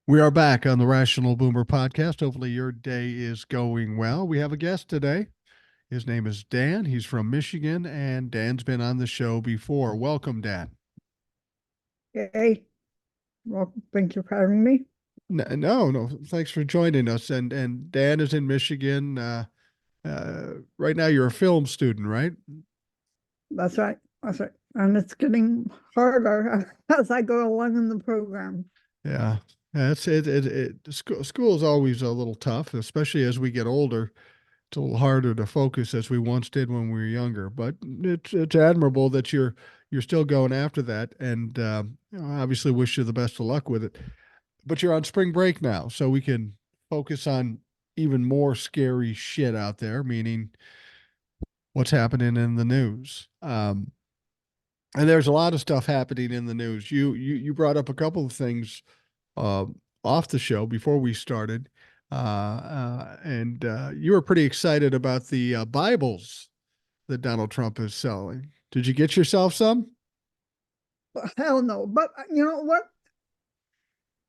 We are back on the Rational Boomer podcast. Hopefully, your day is going well. We have a guest today. His name is Dan. He's from Michigan, and Dan's been on the show before. Welcome, Dan. Okay. Well, thank you for having me. No. Thanks for joining us. And Dan is in Michigan. Right now, you're a film student, right? That's right. That's right. And it's getting harder as I go along in the program. Yeah. That's it. School is always a little tough, especially as we get older. It's a little harder to focus as we once did when we were younger. But it's admirable that you're still going after that, and obviously wish you the best of luck with it. But you're on spring break now, so we can focus on even more scary shit out there, meaning what's happening in the news. And there's a lot of stuff happening in the news. You brought up a couple of things uh, off the show before we started, and you were pretty excited about the Bibles that Donald Trump is selling. Did you get yourself some? But hell no. But you know what?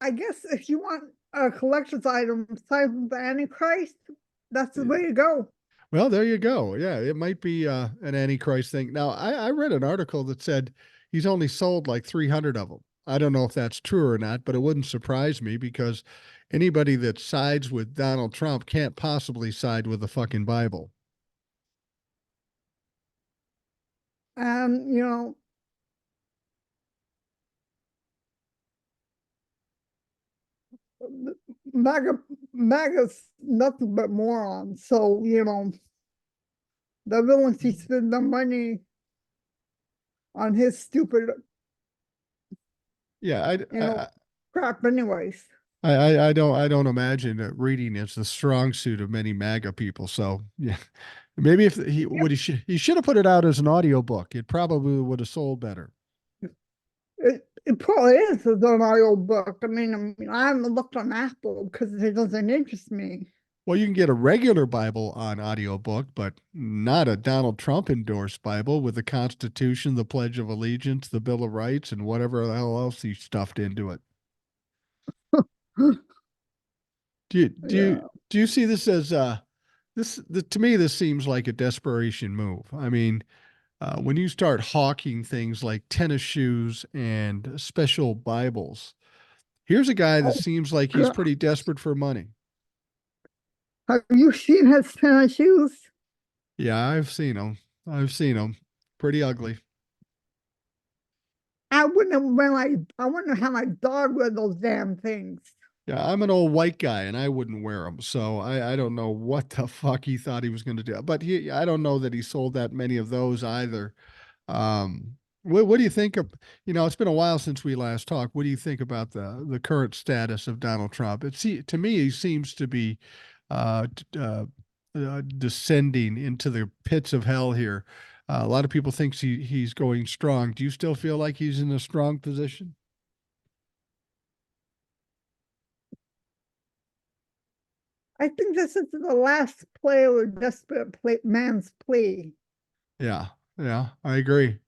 I guess if you want a collector's item aside from the Antichrist, that's the way to go. Well, there you go. Yeah, it might be an Antichrist thing. Now, I read an article that said he's only sold like 300 of them. I don't know if that's true or not, but it wouldn't surprise me because anybody that sides with Donald Trump can't possibly side with the fucking Bible. And MAGA's nothing but morons. So, they're willing to spend the money on his stupid, Yeah, crap anyways. I don't imagine that reading is the strong suit of many MAGA people. So yeah, maybe if he should have put it out as an audiobook. It probably would have sold better. It probably is an audio book. I haven't looked on Apple because it doesn't interest me. Well, you can get a regular Bible on audiobook, but not a Donald Trump endorsed Bible with the Constitution, the Pledge of Allegiance, the Bill of Rights, and whatever the hell else he stuffed into it. Do you do Yeah. you do you see this as to me this seems like a desperation move. I mean, when you start hawking things like tennis shoes and special Bibles, here's a guy that Oh, seems like he's God. pretty desperate for money. Have you seen his tennis shoes? Yeah, I've seen him. I've seen him. Pretty ugly. I wouldn't have my dog wear those damn things. Yeah, I'm an old white guy and I wouldn't wear them. So I don't know what the fuck he thought he was going to do. But I don't know that he sold that many of those either. What do you think of, it's been a while since we last talked. What do you think about the current status of Donald Trump? To me, he seems to be descending into the pits of hell here. A lot of people think he's going strong. Do you still feel like he's in a strong position? I think this is the last play or man's plea. Yeah, yeah, I agree.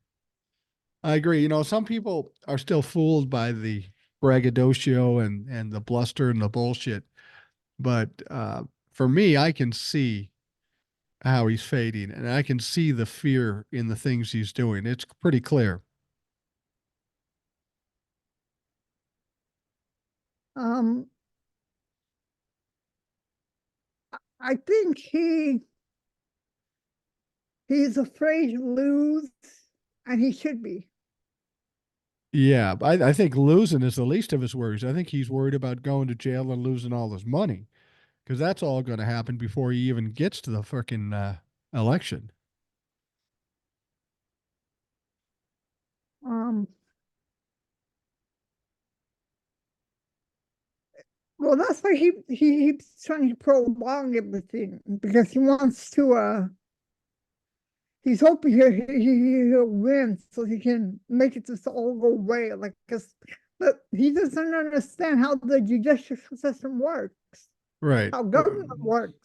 I agree. Some people are still fooled by the braggadocio and the bluster and the bullshit. But for me, I can see how he's fading, and I can see the fear in the things he's doing. It's pretty clear. Um, I think he's afraid to lose, and he should be. Yeah, I think losing is the least of his worries. I think he's worried about going to jail and losing all his money because that's all going to happen before he even gets to the freaking election. Um, well, that's why he keeps trying to prolong everything because he wants to. He's hoping he'll win so he can make it just all go away. But he doesn't understand how the judicial system works, Right. how government works.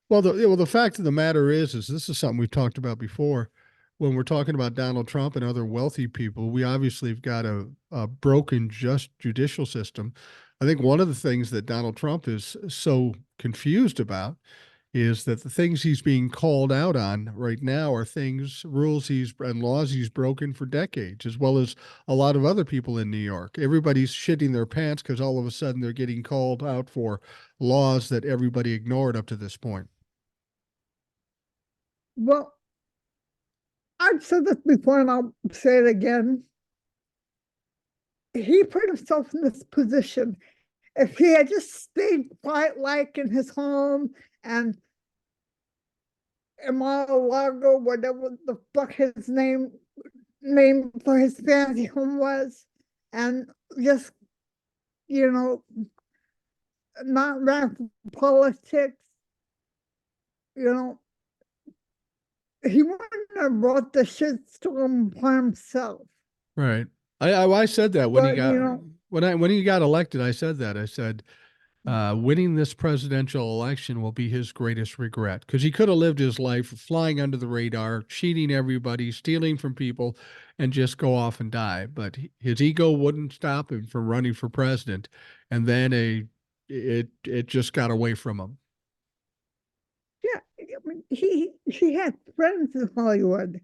Well, the fact of the matter is this is something we've talked about before. When we're talking about Donald Trump and other wealthy people, we obviously have got a broken just judicial system. I think one of the things that Donald Trump is so confused about is that the things he's being called out on right now are things, rules and laws he's broken for decades, as well as a lot of other people in New York. Everybody's shitting their pants because all of a sudden they're getting called out for laws that everybody ignored up to this point. Well, I've said this before and I'll say it again. He put himself in this position. If he had just stayed quiet like in his home and in Mar-a-Lago, whatever the fuck his name for his fancy home was, and just, you know, not ran for politics, you know, he wouldn't have brought the shitstorm upon himself. Right. I said that when he But, got when he got elected. I said that. I said winning this presidential election will be his greatest regret because he could have lived his life flying under the radar, cheating everybody, stealing from people, and just go off and die. But his ego wouldn't stop him from running for president, and then it just got away from him. yeah, I mean, he had friends in Hollywood,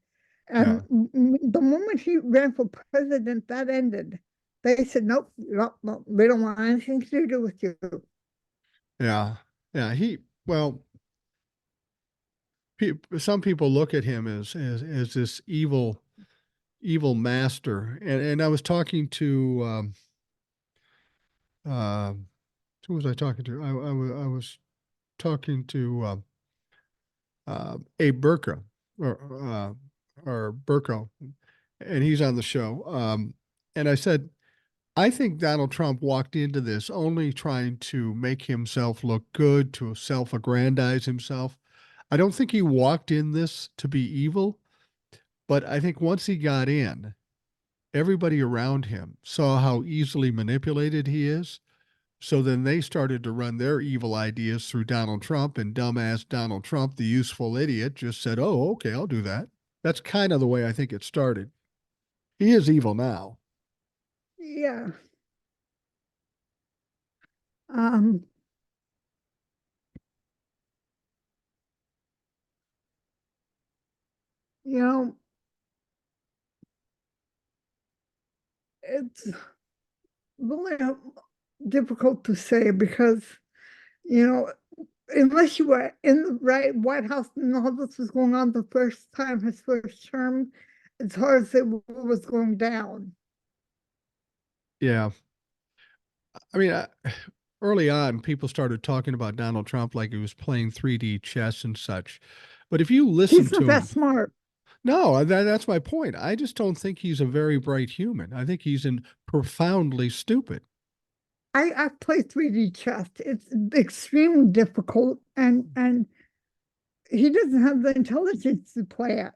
Yeah, and the moment he ran for president, that ended. They said, "Nope, nope, nope, we don't want anything to do with you." yeah, yeah. Well, some people look at him as this evil master. And I was talking to uh, who was I talking to? I was talking to Abe Burko or Burko, and he's on the show. And I said, I think Donald Trump walked into this only trying to make himself look good, to self-aggrandize himself. I don't think he walked in this to be evil, but I think once he got in, everybody around him saw how easily manipulated he is. So then they started to run their evil ideas through Donald Trump, and dumbass Donald Trump, the useful idiot, just said, "Oh, okay, I'll do that." That's kind of the way I think it started. He is evil now. Yeah. Um, you know, it's really difficult to say because, you know, unless you were in the right White House and all this was going on the first time, his first term, it's hard to say what was going down. Yeah. I mean, early on, people started talking about Donald Trump like he was playing 3D chess and such. But if you listen He's not to that him, smart. no, that's my point. I just don't think he's a very bright human. I think he's profoundly stupid. I play 3D chess. It's extremely difficult, and he doesn't have the intelligence to play it.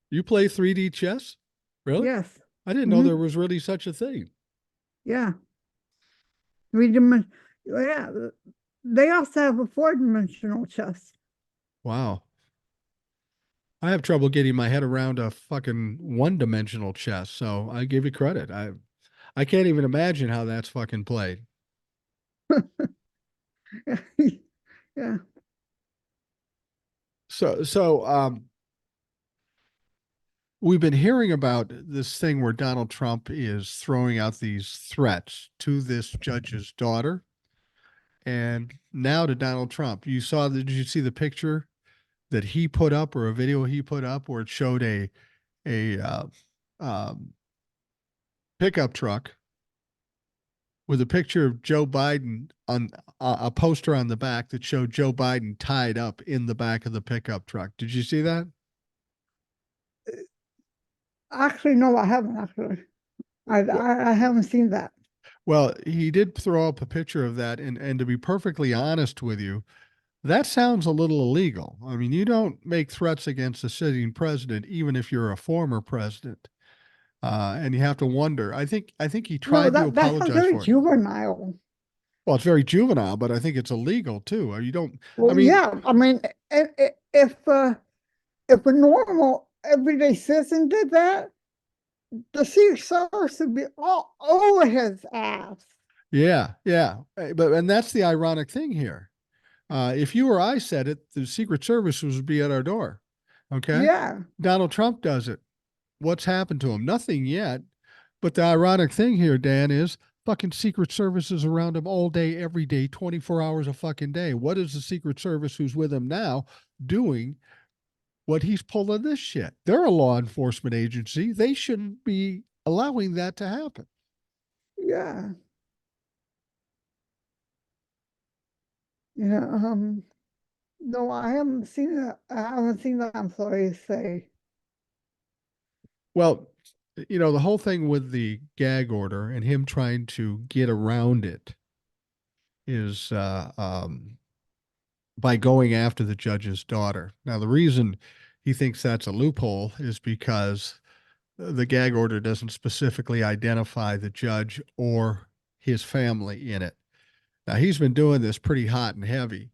You play 3D chess? Really? Yes. I didn't know Hmm. there was really such a thing. Yeah. 3 dimension. Yeah. They also have a four-dimensional chess. Wow. I have trouble getting my head around a fucking one-dimensional chess, so I give you credit. I can't even imagine how that's fucking played. Yeah. So we've been hearing about this thing where Donald Trump is throwing out these threats to this judge's daughter and now to Donald Trump. Did you see the picture that he put up or a video he put up where it showed a um, pickup truck with a picture of Joe Biden on a poster on the back that showed Joe Biden tied up in the back of the pickup truck. Did you see that? Actually, no, I haven't actually. Well, I haven't seen that. well, he did throw up a picture of that, and to be perfectly honest with you, that sounds a little illegal. I mean, you don't make threats against a sitting president, even if you're a former president. And you have to wonder. I think he No, tried to that sounds apologize very for it. juvenile. Well, it's very juvenile, but I think it's illegal too. You don't. I Well, mean, yeah, I mean, if a normal everyday citizen did that, the Secret Service would be all over his ass. Yeah, yeah. But and that's the ironic thing here. If you or I said it, the Secret Service would be at our door. Okay. Yeah, Donald Trump does it. What's happened to him? Nothing yet. But the ironic thing here, Dan, is fucking Secret Service is around him all day, every day, 24 hours a fucking day. What is the Secret Service who's with him now doing what he's pulling this shit? They're a law enforcement agency. They shouldn't be allowing that to happen. yeah, yeah. No, I haven't seen that. I haven't seen that employee say, Well, the whole thing with the gag order and him trying to get around it is by going after the judge's daughter. Now, the reason he thinks that's a loophole is because the gag order doesn't specifically identify the judge or his family in it. Now, he's been doing this pretty hot and heavy,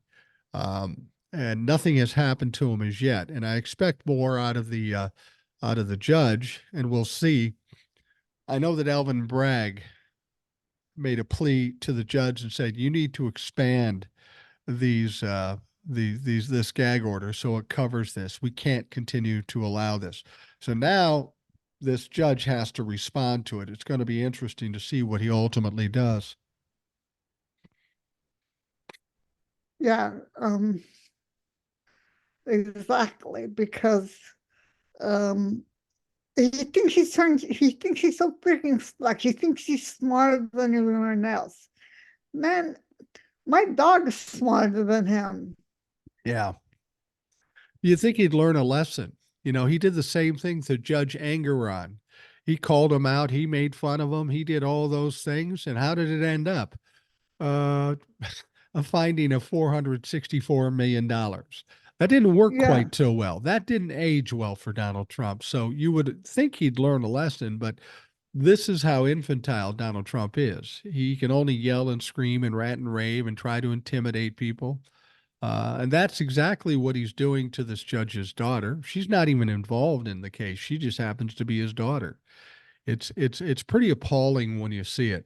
and nothing has happened to him as yet. And I expect more out of the judge, and we'll see. I know that Alvin Bragg made a plea to the judge and said, "You need to expand these this gag order so it covers this. We can't continue to allow this." So now this judge has to respond to it. It's going to be interesting to see what he ultimately does. yeah, exactly, because um he thinks he's so freaking like he thinks he's smarter than everyone else. Man, my dog is smarter than him. Yeah. You think he'd learn a lesson? He did the same thing to Judge Angeron. He called him out. He made fun of him. He did all those things. And how did it end up? Uh, a finding of $464 million. That didn't work Yeah, quite so well. That didn't age well for Donald Trump. So you would think he'd learn a lesson, but this is how infantile Donald Trump is. He can only yell and scream and rant and rave and try to intimidate people. And that's exactly what he's doing to this judge's daughter. She's not even involved in the case. She just happens to be his daughter. It's pretty appalling when you see it.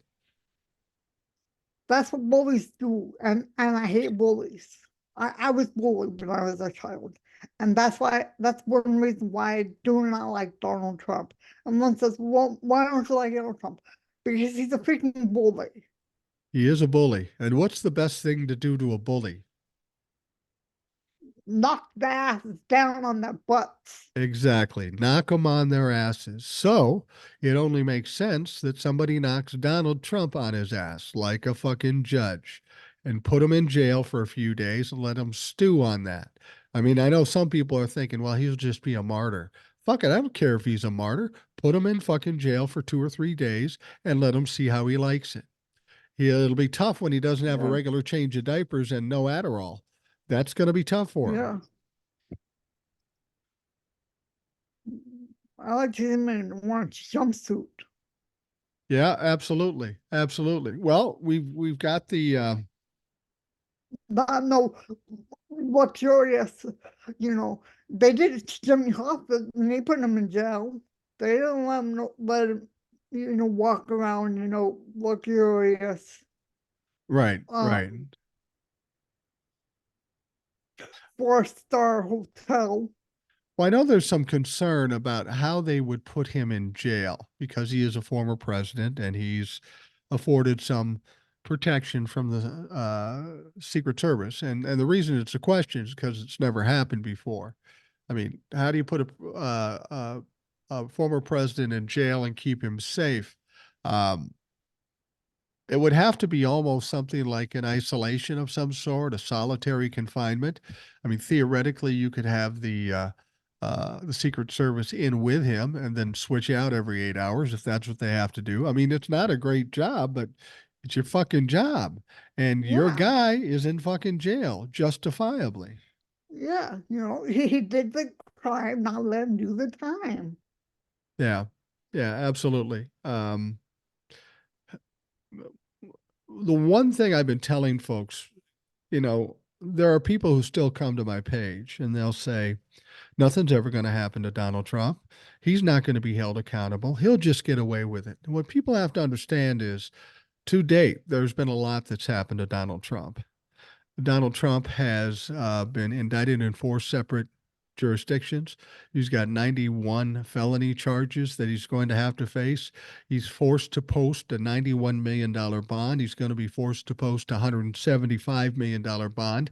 that's what bullies do, and I hate bullies. I was bullied when I was a child, and that's one reason why I do not like Donald Trump. And one says, "Well, why don't you like Donald Trump?" Because he's a freaking bully. He is a bully. And what's the best thing to do to a bully? Knock their asses down on their butts. Exactly. Knock them on their asses. So it only makes sense that somebody knocks Donald Trump on his ass like a fucking judge and put him in jail for a few days and let him stew on that. I mean, I know some people are thinking, well, he'll just be a martyr. Fuck it. I don't care if he's a martyr. Put him in fucking jail for 2 or 3 days and let him see how he likes it. It'll be tough when he doesn't have a Yeah, regular change of diapers and no Adderall. That's going to be tough for him. yeah. I like him in an orange jumpsuit. Yeah, absolutely. Absolutely. Well, we've got the Not no luxurious, they did it to Jimmy Hoffa and they put him in jail. They didn't let him, walk around, luxurious right, right. um 4-star hotel. Well, I know there's some concern about how they would put him in jail because he is a former president and he's afforded some protection from the Secret Service. And the reason it's a question is because it's never happened before. I mean, how do you put a former president in jail and keep him safe? Um, it would have to be almost something like an isolation of some sort, a solitary confinement. I mean, theoretically, you could have the Secret Service in with him and then switch out every 8 hours if that's what they have to do. I mean, it's not a great job, but it's your fucking job, and your Yeah, guy is in fucking jail justifiably. yeah, he did the crime, not let him do the time. Yeah, yeah, absolutely. The one thing I've been telling folks, there are people who still come to my page and they'll say, nothing's ever going to happen to Donald Trump. He's not going to be held accountable. He'll just get away with it. And what people have to understand is To date, there's been a lot that's happened to Donald Trump. Donald Trump has been indicted in four separate jurisdictions. He's got 91 felony charges that he's going to have to face. He's forced to post a $91 million bond. He's going to be forced to post a $175 million bond.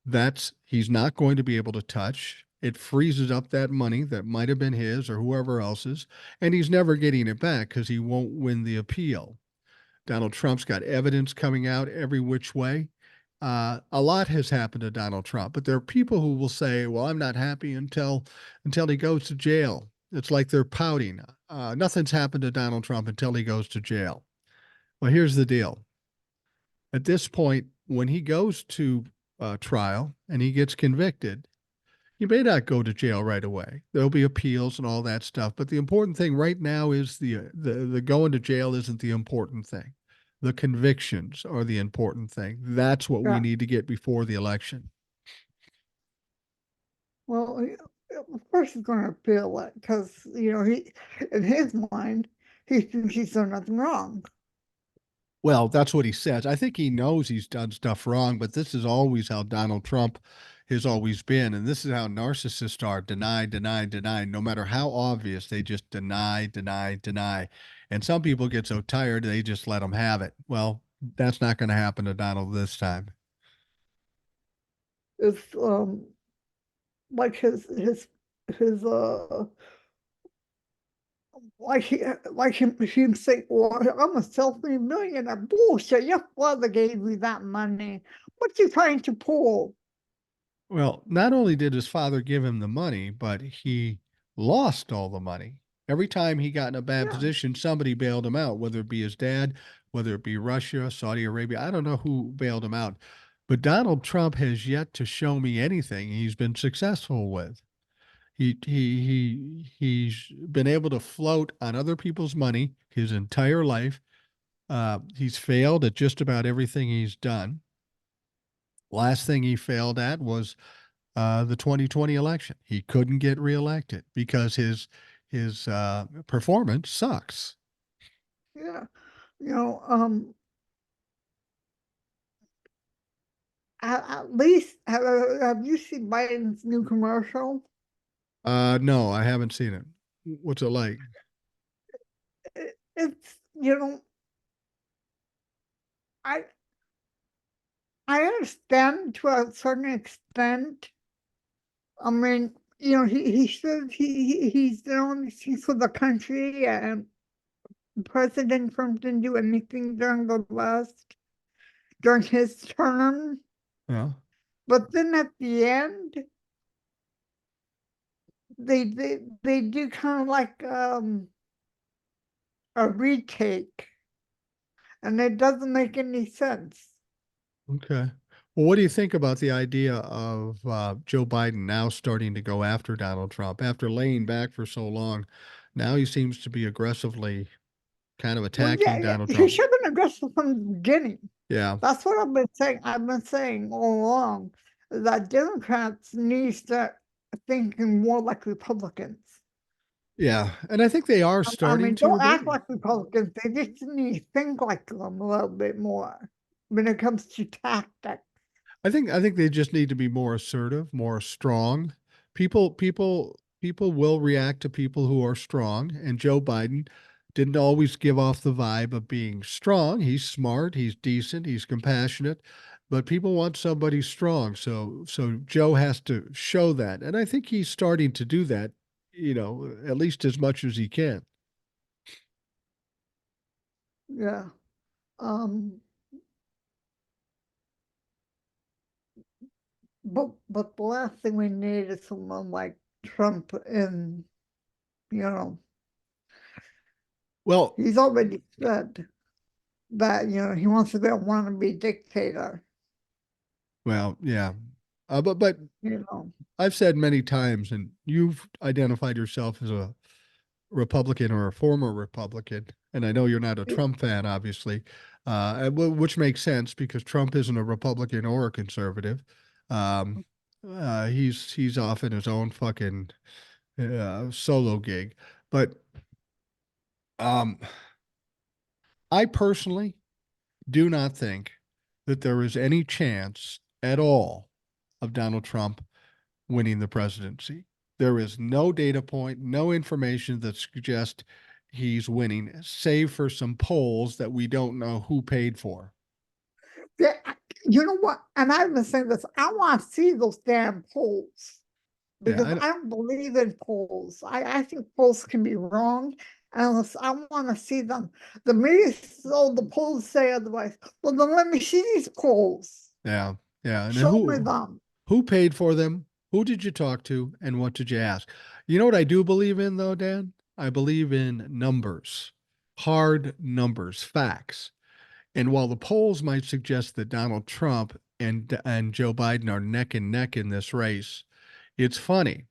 That's he's not going to be able to touch. It freezes up that money that might have been his or whoever else's, and he's never getting it back because he won't win the appeal. Donald Trump's got evidence coming out every which way. A lot has happened to Donald Trump, but there are people who will say, "Well, I'm not happy until he goes to jail." It's like they're pouting. Nothing's happened to Donald Trump until he goes to jail. Well, here's the deal. At this point, when he goes to trial and he gets convicted, he may not go to jail right away. There'll be appeals and all that stuff. But the important thing right now is the going to jail isn't the important thing. The convictions are the important thing. That's what we Yeah. need to get before the election. Well, of course he's going to appeal it because, he, in his mind, he thinks he's done nothing wrong. Well, that's what he says. I think he knows he's done stuff wrong, but this is always how Donald Trump has always been. And this is how narcissists are: deny, deny, deny. No matter how obvious, they just deny, deny, deny. And some people get so tired, they just let them have it. Well, that's not going to happen to Donald this time. It's like his like him say, "Well, I'm a self-made millionaire." Bullshit! Your father gave you that money. What you trying to pull? Well, not only did his father give him the money, but he lost all the money. Every time he got in a bad Yeah, position, somebody bailed him out, whether it be his dad, whether it be Russia, Saudi Arabia. I don't know who bailed him out. But Donald Trump has yet to show me anything he's been successful with. He's been able to float on other people's money his entire life. He's failed at just about everything he's done. Last thing he failed at was the 2020 election. He couldn't get reelected because his performance sucks. yeah. You know, um, at least have you seen Biden's new commercial? No, I haven't seen it. What's it like? It's I I understand to a certain extent. I mean, he says he's done things for the country, and President Trump didn't do anything during his term. Yeah. But then at the end, they do kind of like a retake, and it doesn't make any sense. Okay. Well, what do you think about the idea of Joe Biden now starting to go after Donald Trump after laying back for so long? Now he seems to be aggressively kind of Well, attacking yeah, yeah, Donald he Trump. should have been aggressive from the beginning. Yeah. That's what I've been saying. I've been saying all along that Democrats need to start thinking more like Republicans. Yeah. And I think they are I starting mean, to a don't bit. act like Republicans. They just need to think like them a little bit more when it comes to tactics. I think they just need to be more assertive, more strong. People will react to people who are strong, and Joe Biden didn't always give off the vibe of being strong. He's smart, he's decent, he's compassionate, but people want somebody strong. So Joe has to show that. And I think he's starting to do that, at least as much as he can. Yeah. Um, but the last thing we need is someone like Trump, and you know, Well, he's already said that he wants to be a wannabe dictator. well, yeah. But You know, I've said many times, and you've identified yourself as a Republican or a former Republican, and I know you're not a Trump fan, obviously, which makes sense because Trump isn't a Republican or a conservative. Um, he's off in his own fucking solo gig, but um, I personally do not think that there is any chance at all of Donald Trump winning the presidency. There is no data point, no information that suggests he's winning, save for some polls that we don't know who paid for. Yeah, you know what? And I've been saying this. I want to see those damn polls Yeah, because I don't believe in polls. I think polls can be wrong. Unless I want to see them. The media, so the polls say otherwise. Well, then let me see these polls. yeah, yeah. And then Show me them. who paid for them? Who did you talk to? And what did you ask? You know what I do believe in, though, Dan? I believe in numbers, hard numbers, facts. And while the polls might suggest that Donald Trump and Joe Biden are neck and neck in this race, it's funny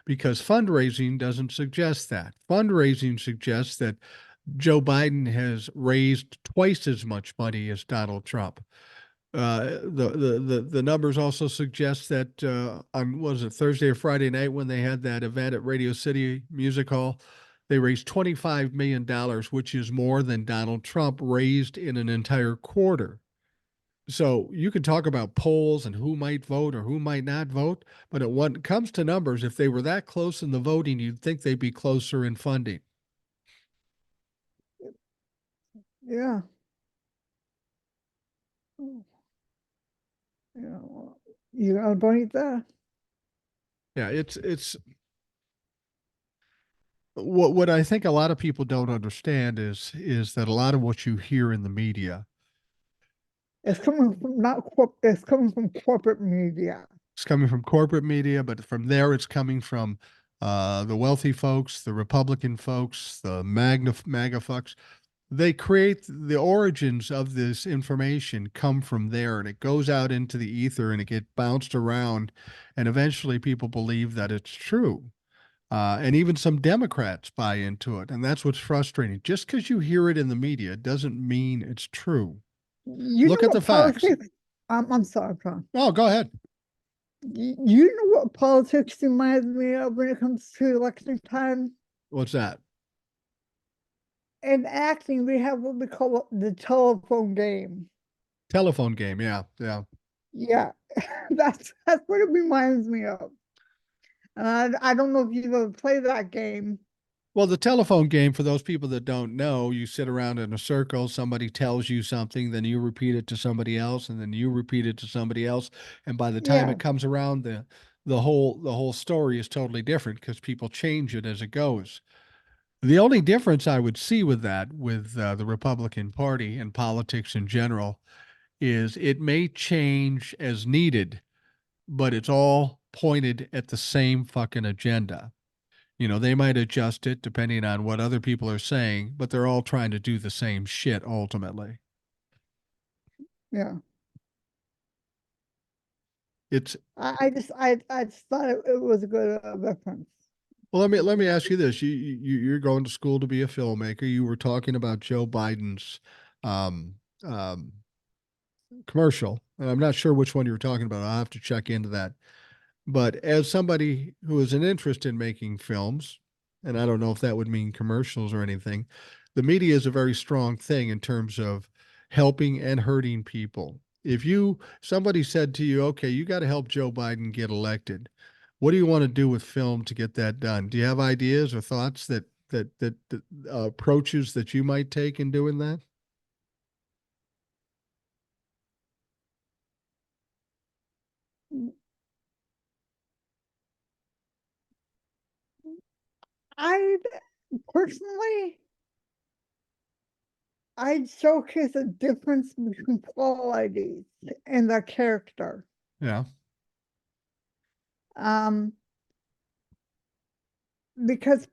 because fundraising doesn't suggest that. Fundraising suggests that Joe Biden has raised twice as much money as Donald Trump. The numbers also suggest that on was it Thursday or Friday night when they had that event at Radio City Music Hall, they raised $25 million, which is more than Donald Trump raised in an entire quarter. So you can talk about polls and who might vote or who might not vote, but when it comes to numbers, if they were that close in the voting, you'd think they'd be closer in funding. Yeah. Yeah. You gotta believe that. Yeah, it's what I think a lot of people don't understand is that a lot of what you hear in the media It's coming from not it's coming from corporate media. is coming from corporate media, but from there it's coming from the wealthy folks, the Republican folks, the MAGA folks. They create the origins of this information come from there, and it goes out into the ether and it gets bounced around, and eventually people believe that it's true. And even some Democrats buy into it. And that's what's frustrating. Just because you hear it in the media doesn't mean it's true. You Look know at the what facts. politics? I'm sorry, Tom. Oh, go ahead. You know what politics reminds me of when it comes to election time? What's that? In acting, we have what we call the telephone game. Telephone game. Yeah. Yeah. Yeah, that's what it reminds me of. And I don't know if you've ever played that game. Well, the telephone game, for those people that don't know, you sit around in a circle, somebody tells you something, then you repeat it to somebody else, and then you repeat it to somebody else. And by the time Yeah, it comes around, the whole story is totally different because people change it as it goes. The only difference I would see with that, with the Republican Party and politics in general, is it may change as needed, but it's all pointed at the same fucking agenda. They might adjust it depending on what other people are saying, but they're all trying to do the same shit ultimately. yeah. It's I just thought it was a good reference. well, let me ask you this: you're going to school to be a filmmaker. You were talking about Joe Biden's um, um, commercial, and I'm not sure which one you were talking about. I'll have to check into that. But as somebody who is an interest in making films, and I don't know if that would mean commercials or anything, the media is a very strong thing in terms of helping and hurting people. If somebody said to you, okay, you got to help Joe Biden get elected, what do you want to do with film to get that done? Do you have ideas or thoughts that approaches that you might take in doing that? I personally, I'd showcase a difference between qualities and the character. Yeah. Um, because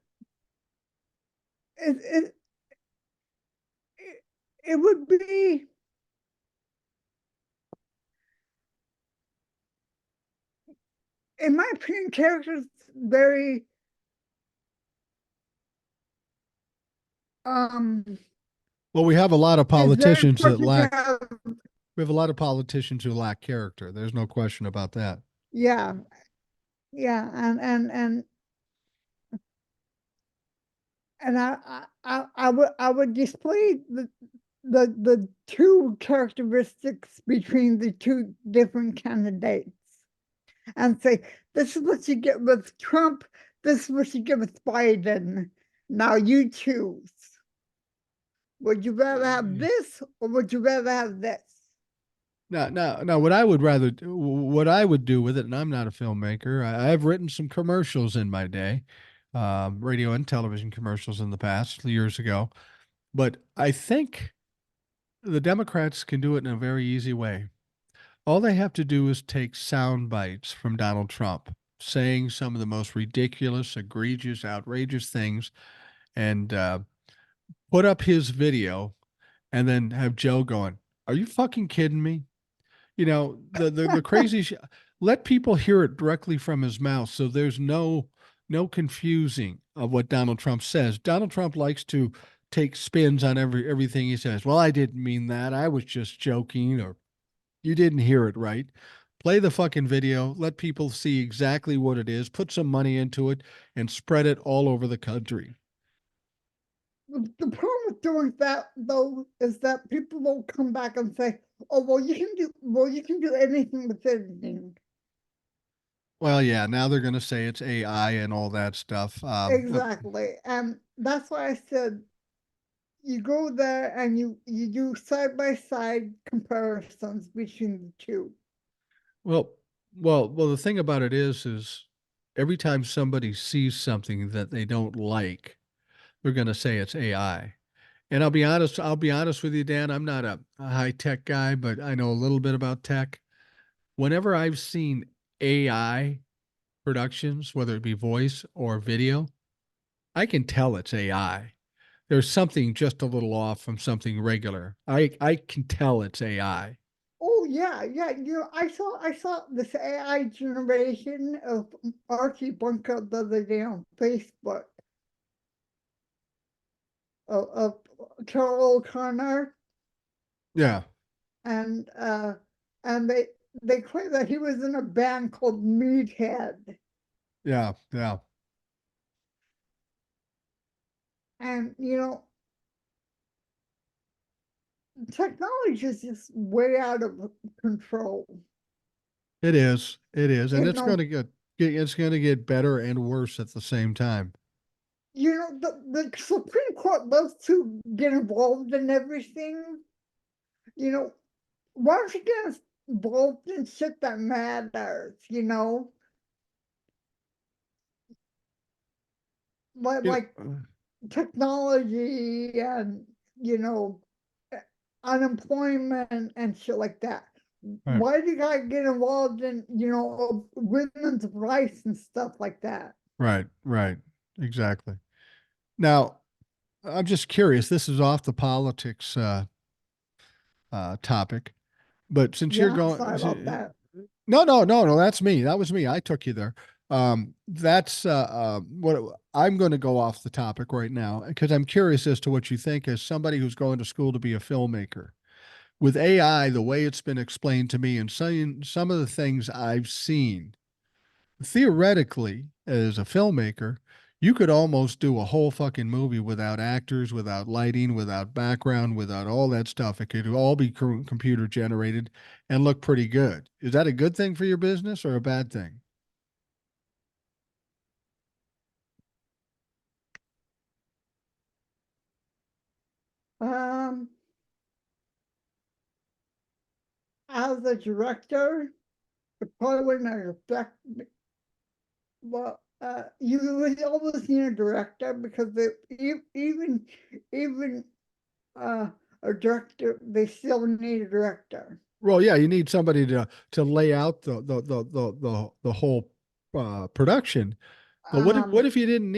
it it it, it would be in my opinion, characters very um Well, we have a lot of it's very politicians that important to lack have we have a lot of politicians who lack character. There's no question about that. yeah, yeah, and I would display the two characteristics between the two different candidates and say, this is what you get with Trump, this is what you get with Biden. Now you choose. Would you rather have this or would you rather have this? Now, what I would rather, what I would do with it, and I'm not a filmmaker. I've written some commercials in my day, radio and television commercials in the past, years ago. But I think the Democrats can do it in a very easy way. All they have to do is take sound bites from Donald Trump saying some of the most ridiculous, egregious, outrageous things, and put up his video, and then have Joe going, "Are you fucking kidding me?" The crazy let people hear it directly from his mouth, so there's no confusing of what Donald Trump says. Donald Trump likes to take spins on everything he says. Well, I didn't mean that. I was just joking, or you didn't hear it right. Play the fucking video, let people see exactly what it is, put some money into it, and spread it all over the country. The problem with doing that though is that people will come back and say, "Oh, you can do anything with editing." Well, yeah, now they're going to say it's AI and all that stuff. Exactly, and that's why I said you go there and you do side by side comparisons between the two. Well, well. The thing about it is every time somebody sees something that they don't like, they're going to say it's AI. And I'll be honest. I'll be honest with you, Dan. I'm not a high tech guy, but I know a little bit about tech. Whenever I've seen AI productions, whether it be voice or video, I can tell it's AI. There's something just a little off from something regular. I can tell it's AI. Oh yeah, yeah. I saw this AI generation of Archie Bunker the other day on Facebook of Carol O'Connor, Yeah, and and they claim that he was in a band called Meathead, yeah, yeah. and technology is just way out of control. It is. It is, and You it's going know, to it's going to get better and worse at the same time. the Supreme Court loves to get involved in everything. You know, why don't you get involved in shit that matters? Like You like technology and you know uh, unemployment and shit like that. right, Why do you gotta get involved in women's rights and stuff like that? right, exactly. Now, I'm just curious. This is off the politics topic, but since you're Yeah, sorry about going, that. no, that's me. That was me. I took you there. That's what I'm going to go off the topic right now because I'm curious as to what you think as somebody who's going to school to be a filmmaker. With AI, the way it's been explained to me and some of the things I've seen, theoretically, as a filmmaker, you could almost do a whole fucking movie without actors, without lighting, without background, without all that stuff. It could all be computer generated and look pretty good. Is that a good thing for your business or a bad thing? Um, as a director, it probably wouldn't affect me. Well, you would always need a director because even uh, a director, they still need a director. Well, yeah, you need somebody to lay out the whole production. But Um, what if you didn't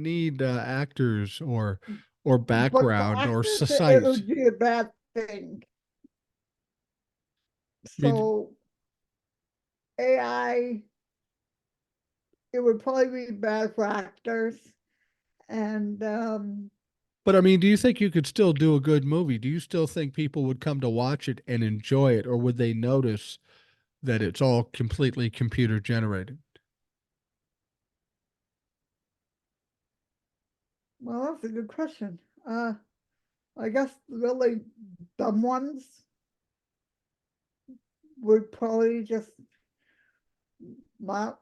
need actors or but for background or actors, it society? would be a bad thing. I mean, So AI, it would probably be bad for actors. And but I mean, do you think you could still do a good movie? Do you still think people would come to watch it and enjoy it, or would they notice that it's all completely computer generated? well, that's a good question. I guess the really dumb ones would probably just not.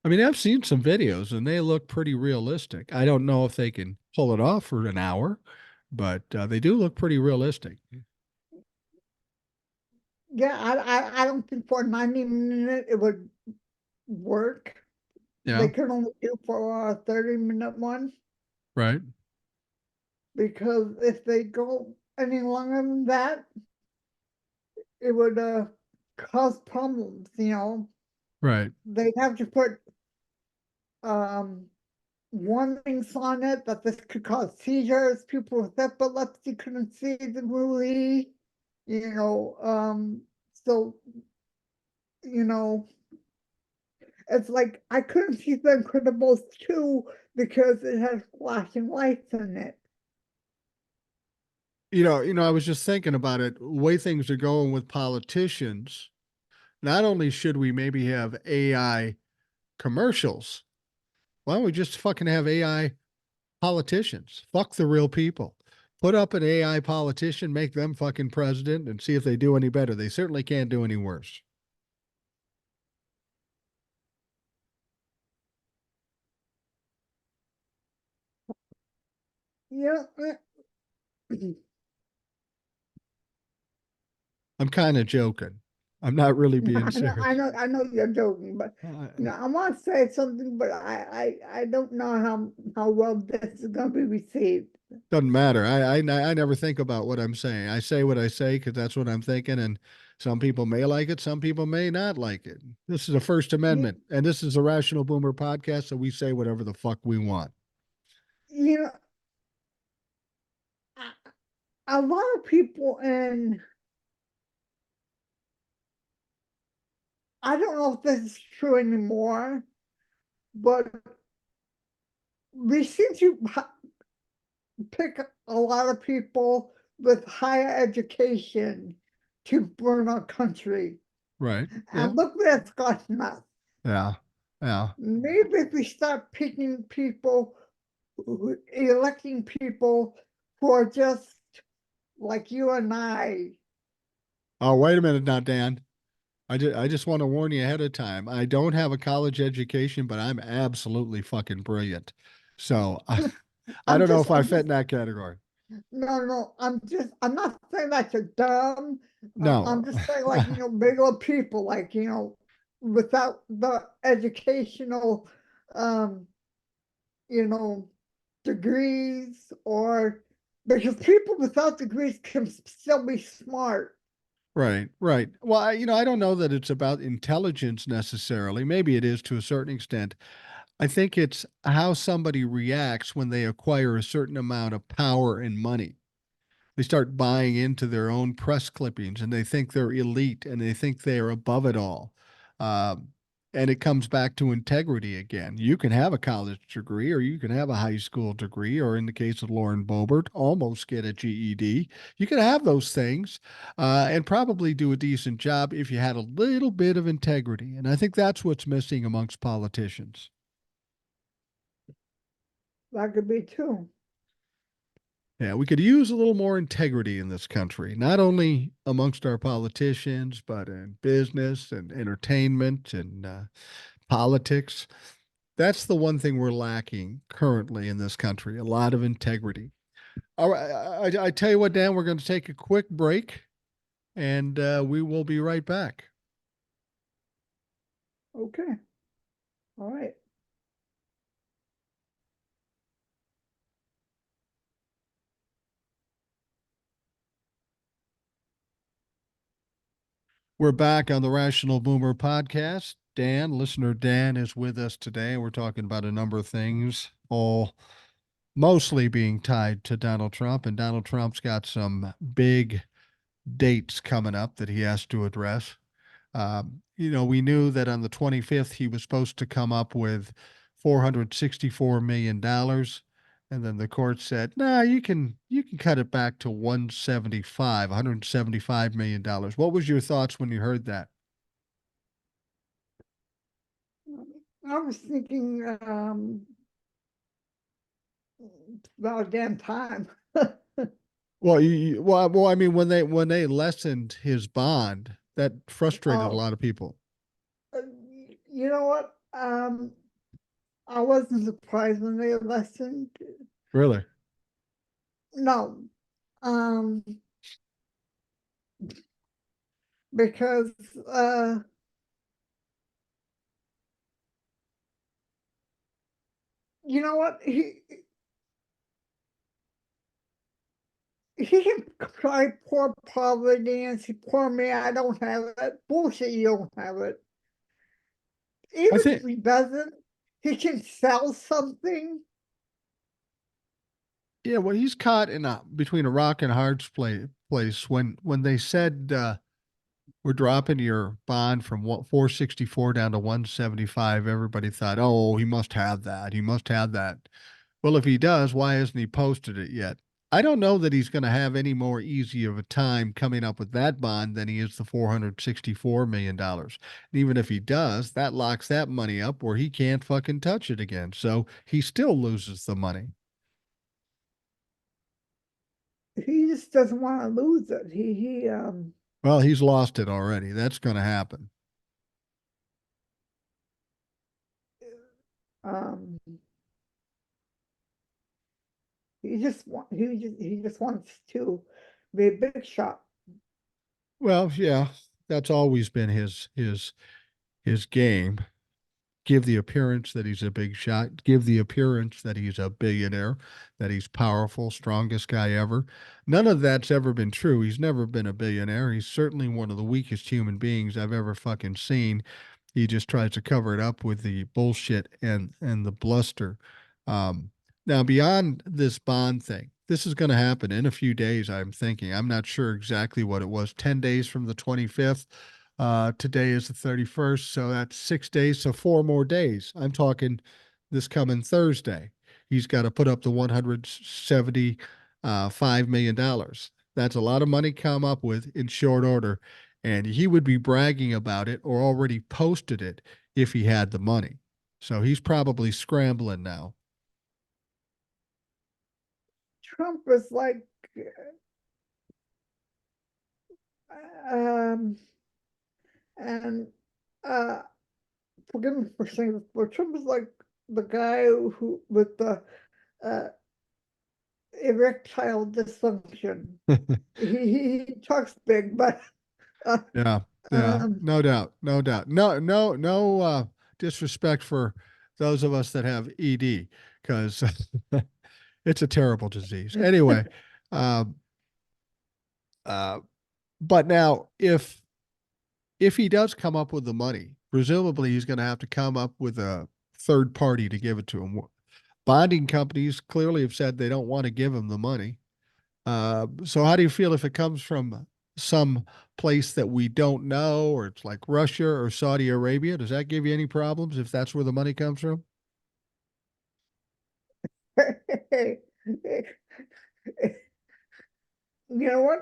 I mean, I've seen some videos and they look pretty realistic. I don't know if they can pull it off for an hour, but they do look pretty realistic. Yeah, I don't think for 90 minutes it would work. Yeah, They could only do for a 30-minute one right, because if they go any longer than that, it would cause problems, you know. right. They'd have to put um warnings on it that this could cause seizures. People with epilepsy couldn't see the movie, you know. So, you know, it's like I couldn't see The Incredibles 2 because it had flashing lights in it. I was just thinking about it. The way things are going with politicians, not only should we maybe have AI commercials, why don't we just fucking have AI politicians? Fuck the real people. Put up an AI politician, make them fucking president, and see if they do any better. They certainly can't do any worse. Yeah, I'm kind of joking. I'm not really being serious. I know you're joking, but Uh, I want to say something, but I don't know how well this is going to be received. Doesn't matter. I never think about what I'm saying. I say what I say because that's what I'm thinking, and some people may like it, some people may not like it. This is a First You, Amendment, and this is a Rational Boomer podcast, so we say whatever the fuck we want. you know, a lot of people in, I don't know if this is true anymore, but we seem to pick a lot of people with higher education to burn our country. Right? Yeah. And look where it's gotten us. Yeah. Yeah. Maybe if we start picking people, electing people who are just like you and I. Oh, wait a minute now, Dan. I just want to warn you ahead of time. I don't have a college education, but I'm absolutely fucking brilliant. So I don't know if I I'm fit in just, that category. no, I'm not saying that you're dumb. I'm No. just saying, like, bigger people, like, without the educational, um, you know, degrees or because people without degrees can still be smart. Right, right. Well, I don't know that it's about intelligence necessarily. Maybe it is to a certain extent. I think it's how somebody reacts when they acquire a certain amount of power and money. They start buying into their own press clippings and they think they're elite and they think they're above it all. Um, and it comes back to integrity again. You can have a college degree or you can have a high school degree, or in the case of Lauren Boebert, almost get a GED. You can have those things and probably do a decent job if you had a little bit of integrity. And I think that's what's missing amongst politicians. That could be too. Yeah, we could use a little more integrity in this country, not only amongst our politicians, but in business and entertainment and politics. That's the one thing we're lacking currently in this country, a lot of integrity. All right, I tell you what, Dan, we're going to take a quick break and we will be right back. Okay. All right. We're back on the Rational Boomer podcast. Listener Dan, is with us today. We're talking about a number of things, all mostly being tied to Donald Trump. And Donald Trump's got some big dates coming up that he has to address. We knew that on the 25th, he was supposed to come up with $464 million. And then the court said, nah, you can cut it back to 175 million dollars. What was your thoughts when you heard that? I was thinking It's about damn time. Well, I mean, when they lessened his bond, that frustrated a Oh, lot of people. you know what? I wasn't surprised when they lessened. Really? No, um, because you know what? He can cry poor poverty and say, poor me, I don't have it. Bullshit, you don't have it. I Even if think, he doesn't, he can sell something. yeah. Well, he's caught in between a rock and a hard place when they said we're dropping your bond from 464 down to 175. Everybody thought, oh, he must have that. He must have that. Well, if he does, why hasn't he posted it yet? I don't know that he's going to have any more easy of a time coming up with that bond than he is the $464 million. And even if he does, that locks that money up where he can't fucking touch it again. So he still loses the money. He just doesn't want to lose it. Well, he's lost it already. That's going to happen. um, he just wants to be a big shot. Well, yeah, that's always been his game. Give the appearance that he's a big shot, give the appearance that he's a billionaire, that he's powerful, strongest guy ever. None of that's ever been true. He's never been a billionaire. He's certainly one of the weakest human beings I've ever fucking seen. He just tries to cover it up with the bullshit and the bluster. Um, Now, beyond this bond thing, this is going to happen in a few days, I'm thinking. I'm not sure exactly what it was. 10 days from the 25th. Today is the 31st, so that's 6 days, so 4 more days. I'm talking this coming Thursday. He's got to put up the $175 million. That's a lot of money come up with in short order, and he would be bragging about it or already posted it if he had the money. So he's probably scrambling now. Trump was like, um, and uh, forgive me for saying this, but Trump is like the guy who with the uh, erectile dysfunction. He talks big, but uh, Yeah, yeah, um, no doubt, no doubt. No disrespect for those of us that have ED, because it's a terrible disease. Anyway, um, uh, but now if he does come up with the money, presumably he's going to have to come up with a third party to give it to him. Bonding companies clearly have said they don't want to give him the money. So how do you feel if it comes from some place that we don't know, or it's like Russia or Saudi Arabia? Does that give you any problems if that's where the money comes from? you know what?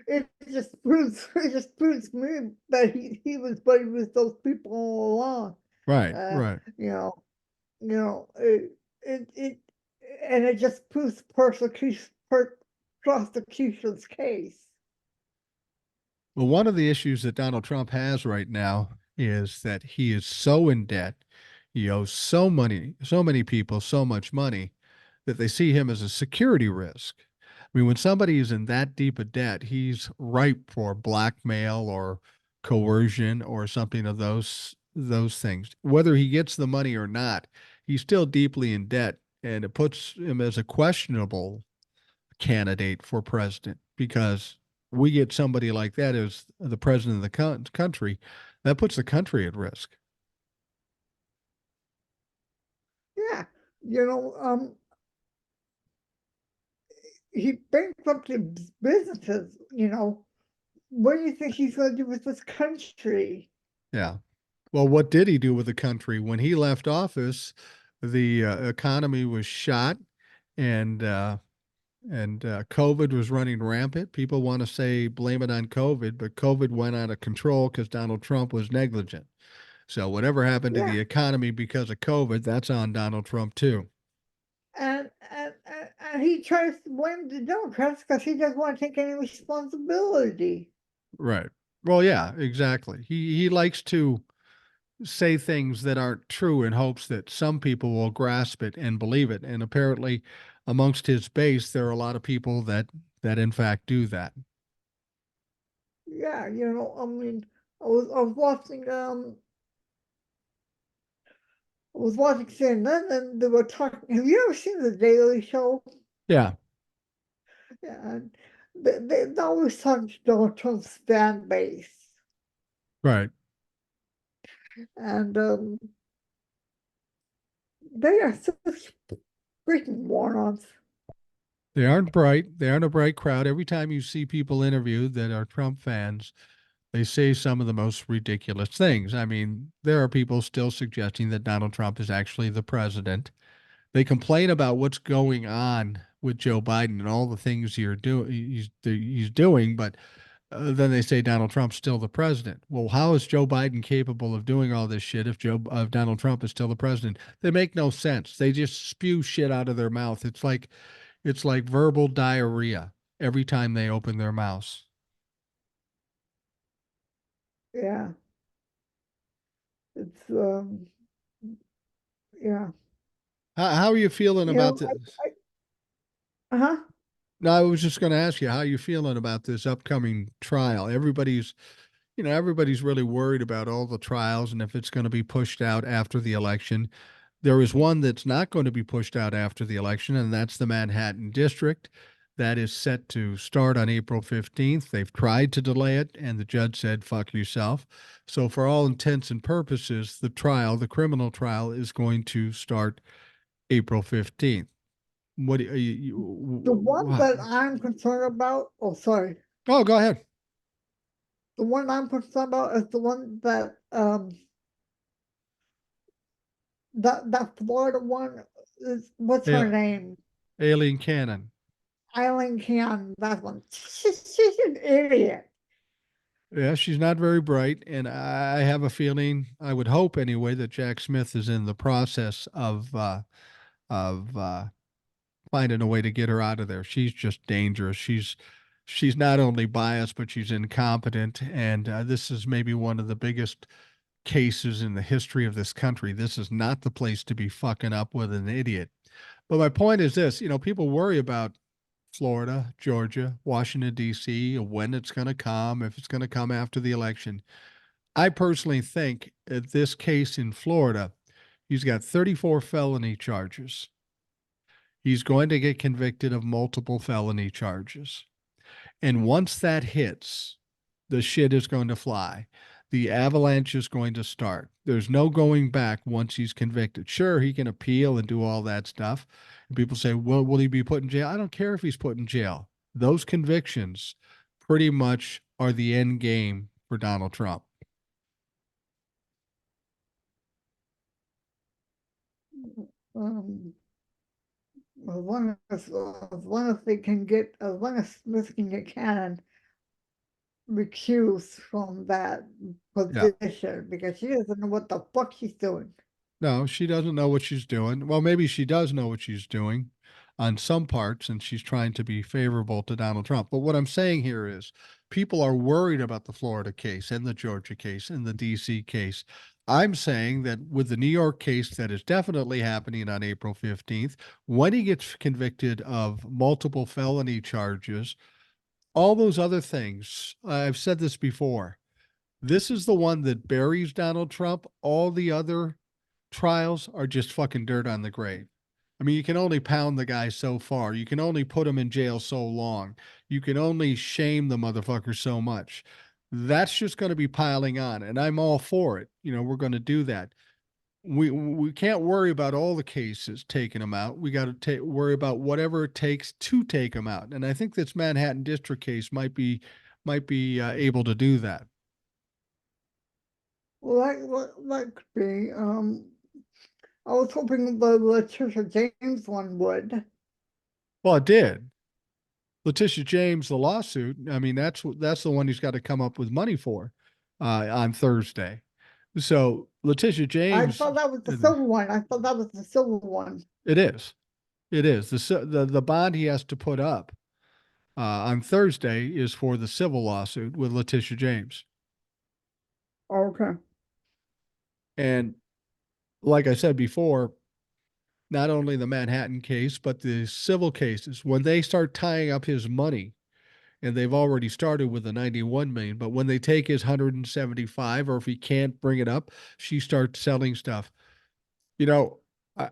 It just proves me that he was buddy with those people all along. Right, Uh, right. you know, it and it just proves prosecution's case. Well, one of the issues that Donald Trump has right now is that he is so in debt. He owes so many people so much money that they see him as a security risk. I mean, when somebody is in that deep a debt, he's ripe for blackmail or coercion or something of those things. Whether he gets the money or not, he's still deeply in debt, and it puts him as a questionable candidate for president because we get somebody like that as the president of the country, that puts the country at risk. Yeah, you know, he bankrupted businesses. What do you think he's going to do with this country? Yeah. Well, what did he do with the country when he left office? The economy was shot, and COVID was running rampant. People want to say blame it on COVID, but COVID went out of control because Donald Trump was negligent. So whatever happened to Yeah, the economy because of COVID, that's on Donald Trump too. And he tries to blame the Democrats because he doesn't want to take any responsibility. Right. Well, yeah, exactly. He likes to say things that aren't true in hopes that some people will grasp it and believe it. And apparently, amongst his base, there are a lot of people that in fact do that. Yeah, I mean, I was watching CNN and they were talking. Have you ever seen the Daily Show? Yeah. Yeah, and they always talk to Donald Trump's fan base, Right. and they are such freaking morons. They aren't bright. They aren't a bright crowd. Every time you see people interviewed that are Trump fans, they say some of the most ridiculous things. I mean, there are people still suggesting that Donald Trump is actually the president. They complain about what's going on with Joe Biden and all the things he's doing, but then they say Donald Trump's still the president. Well, how is Joe Biden capable of doing all this shit if Donald Trump is still the president? They make no sense. They just spew shit out of their mouth. It's like verbal diarrhea every time they open their mouths. Yeah, it's yeah, How are you feeling you about know, this? uh-huh. No, I was just going to ask you how you feeling about this upcoming trial. Everybody's really worried about all the trials and if it's going to be pushed out after the election. There is one that's not going to be pushed out after the election, and that's the Manhattan District. That is set to start on April 15th. They've tried to delay it, and the judge said, fuck yourself. So, for all intents and purposes, the criminal trial, is going to start April 15th. What do The one you, that I'm concerned about, oh, sorry, oh, go ahead. the one I'm concerned about is the one that that Florida one is what's her A- name? Alien Cannon. Eileen Can, that one. She's an idiot. Yeah, she's not very bright, and I have a feeling, I would hope anyway, that Jack Smith is in the process of finding a way to get her out of there. She's just dangerous. She's not only biased, but she's incompetent, and this is maybe one of the biggest cases in the history of this country. This is not the place to be fucking up with an idiot. But my point is this: people worry about Florida, Georgia, Washington, D.C., when it's going to come, if it's going to come after the election. I personally think at this case in Florida, he's got 34 felony charges. He's going to get convicted of multiple felony charges. And once that hits, the shit is going to fly. The avalanche is going to start. There's no going back once he's convicted. Sure, he can appeal and do all that stuff. And people say, well, will he be put in jail? I don't care if he's put in jail. Those convictions pretty much are the end game for Donald Trump. Um, as long as they can get, as long as Smith can get Cannon recused from that Yeah. position because she doesn't know what the fuck she's doing. No, she doesn't know what she's doing. Well, maybe she does know what she's doing on some parts, and she's trying to be favorable to Donald Trump. But what I'm saying here is people are worried about the Florida case and the Georgia case and the DC case. I'm saying that with the New York case that is definitely happening on April 15th, when he gets convicted of multiple felony charges, all those other things, I've said this before, this is the one that buries Donald Trump. All the other trials are just fucking dirt on the grave. I mean, you can only pound the guy so far. You can only put him in jail so long. You can only shame the motherfucker so much. That's just going to be piling on, and I'm all for it. We're going to do that. We can't worry about all the cases taking them out. We got to worry about whatever it takes to take them out. And I think this Manhattan District case might be able to do that. Well, that could be. I was hoping the Letitia James one would. Well, it did. Letitia James, the lawsuit. I mean, that's the one he's got to come up with money for on Thursday. So Letitia I James, thought that was the silver one. I thought that was the silver one. it is. It is the bond he has to put up on Thursday is for the civil lawsuit with Letitia James. Okay. And like I said before, not only the Manhattan case, but the civil cases, when they start tying up his money, and they've already started with the 91 million, but when they take his 175, or if he can't bring it up, she starts selling stuff. You know,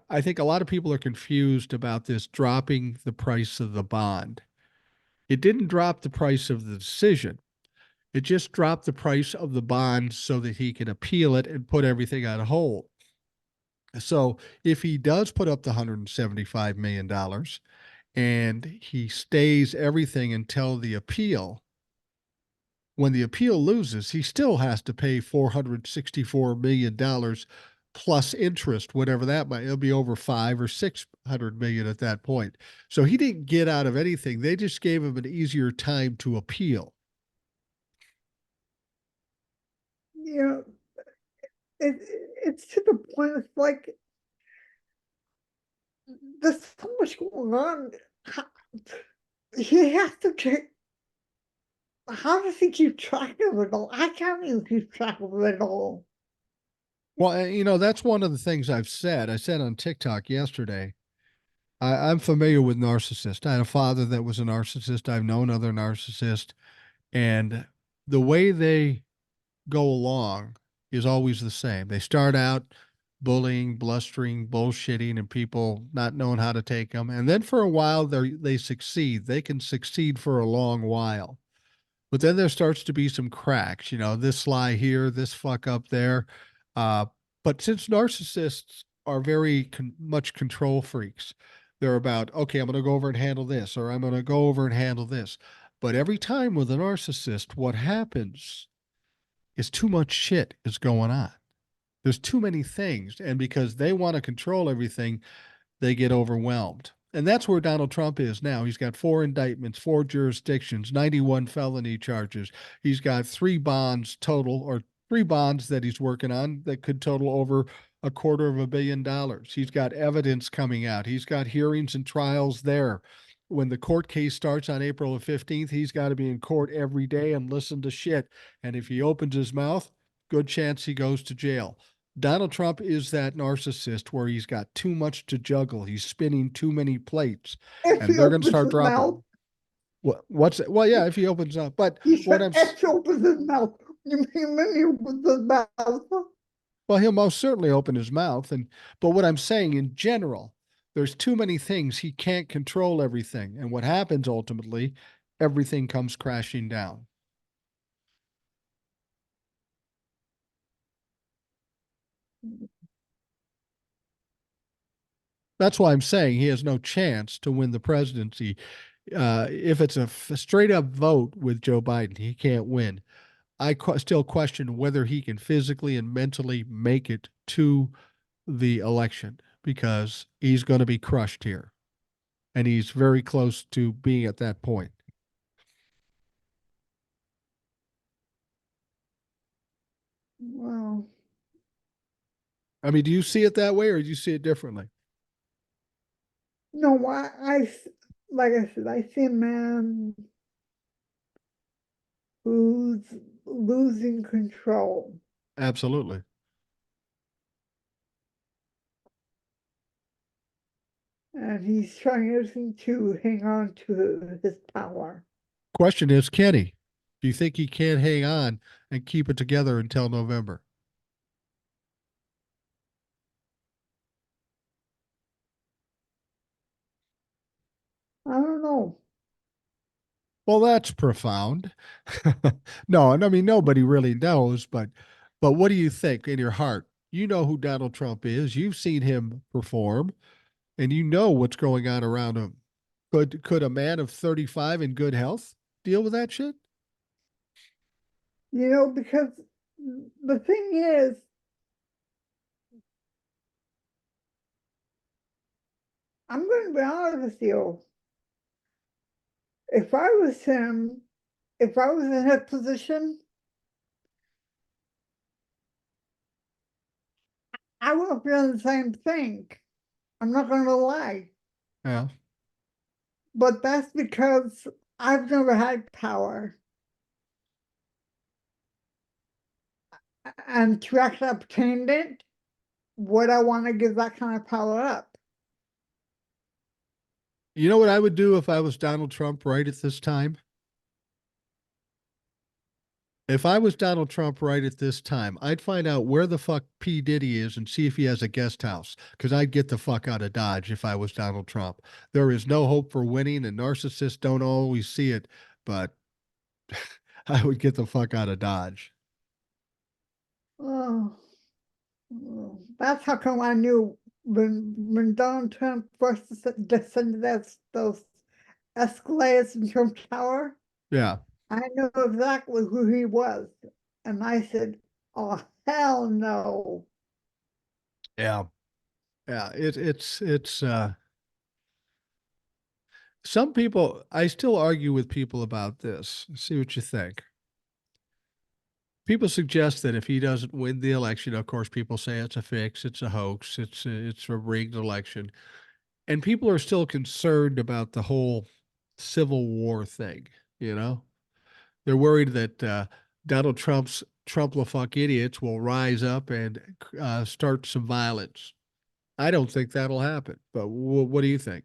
I think a lot of people are confused about this dropping the price of the bond. It didn't drop the price of the decision. It just dropped the price of the bond so that he can appeal it and put everything on hold. So if he does put up the $175 million and he stays everything until the appeal, when the appeal loses, he still has to pay $464 million plus interest, whatever that might. It'll be over 500 or 600 million at that point. So he didn't get out of anything. They just gave him an easier time to appeal. You know, it, it's to the point, it's like there's so much going on. He has to take, how does he keep track of it all? I can't even keep track of it all. Well, that's one of the things I've said. I said on TikTok yesterday, I'm familiar with narcissists. I had a father that was a narcissist. I've known other narcissists. And the way they go along is always the same. They start out bullying, blustering, bullshitting, and people not knowing how to take them. And then for a while, they succeed. They can succeed for a long while. But then there starts to be some cracks, this lie here, this fuck up there. Uh, but since narcissists are very much control freaks, they're about, okay, I'm going to go over and handle this, or I'm going to go over and handle this. But every time with a narcissist, what happens is too much shit is going on. There's too many things. And because they want to control everything, they get overwhelmed. And that's where Donald Trump is now. He's got 4 indictments, 4 jurisdictions, 91 felony charges. He's got 3 bonds total, or 3 bonds that he's working on that could total over $250 million. He's got evidence coming out. He's got hearings and trials there. When the court case starts on April the 15th, he's got to be in court every day and listen to shit. And if he opens his mouth, good chance he goes to jail. Donald Trump is that narcissist where he's got too much to juggle. He's spinning too many plates, If and he they're going to opens start his mouth, dropping. What's it? Well, yeah, if he opens up, but he what said, I'm if he opens his mouth, you mean when he opens his mouth? well, he'll most certainly open his mouth, and but what I'm saying in general, there's too many things he can't control everything, and what happens ultimately, everything comes crashing down. That's why I'm saying he has no chance to win the presidency. If it's a straight up vote with Joe Biden, he can't win. I still question whether he can physically and mentally make it to the election because he's going to be crushed here. And he's very close to being at that point. Well, I mean, do you see it that way or do you see it differently? no, like I said, I see a man who's losing control, Absolutely. and he's trying everything to hang on to his power. Question is, can he? Do you think he can hang on and keep it together until November? I don't know. Well, that's profound. No, I mean nobody really knows, but what do you think in your heart? You know who Donald Trump is. You've seen him perform, and you know what's going on around him. Could a man of 35 in good health deal with that shit? Because the thing is, I'm going to be honest with you. If I was him, if I was in his position, I would have done the same thing. I'm not going to lie. Yeah. but that's because I've never had power. And to actually obtain it, would I want to give that kind of power up? You know what I would do if I was Donald Trump right at this time? If I was Donald Trump right at this time, I'd find out where the fuck P. Diddy is and see if he has a guest house. Because I'd get the fuck out of Dodge if I was Donald Trump. There is no hope for winning, and narcissists don't always see it, but I would get the fuck out of Dodge. Oh, that's how come I knew when Donald Trump first descended those escalators in Trump Tower. Yeah. I knew exactly who he was, and I said, "Oh hell no!" Yeah. Yeah. Some people, I still argue with people about this. See what you think. People suggest that if he doesn't win the election, of course, people say it's a fix, it's a hoax, it's a rigged election, and people are still concerned about the whole Civil War thing. You know, they're worried that Donald Trump's Trump-la-fuck idiots will rise up and start some violence. I don't think that'll happen. But what do you think?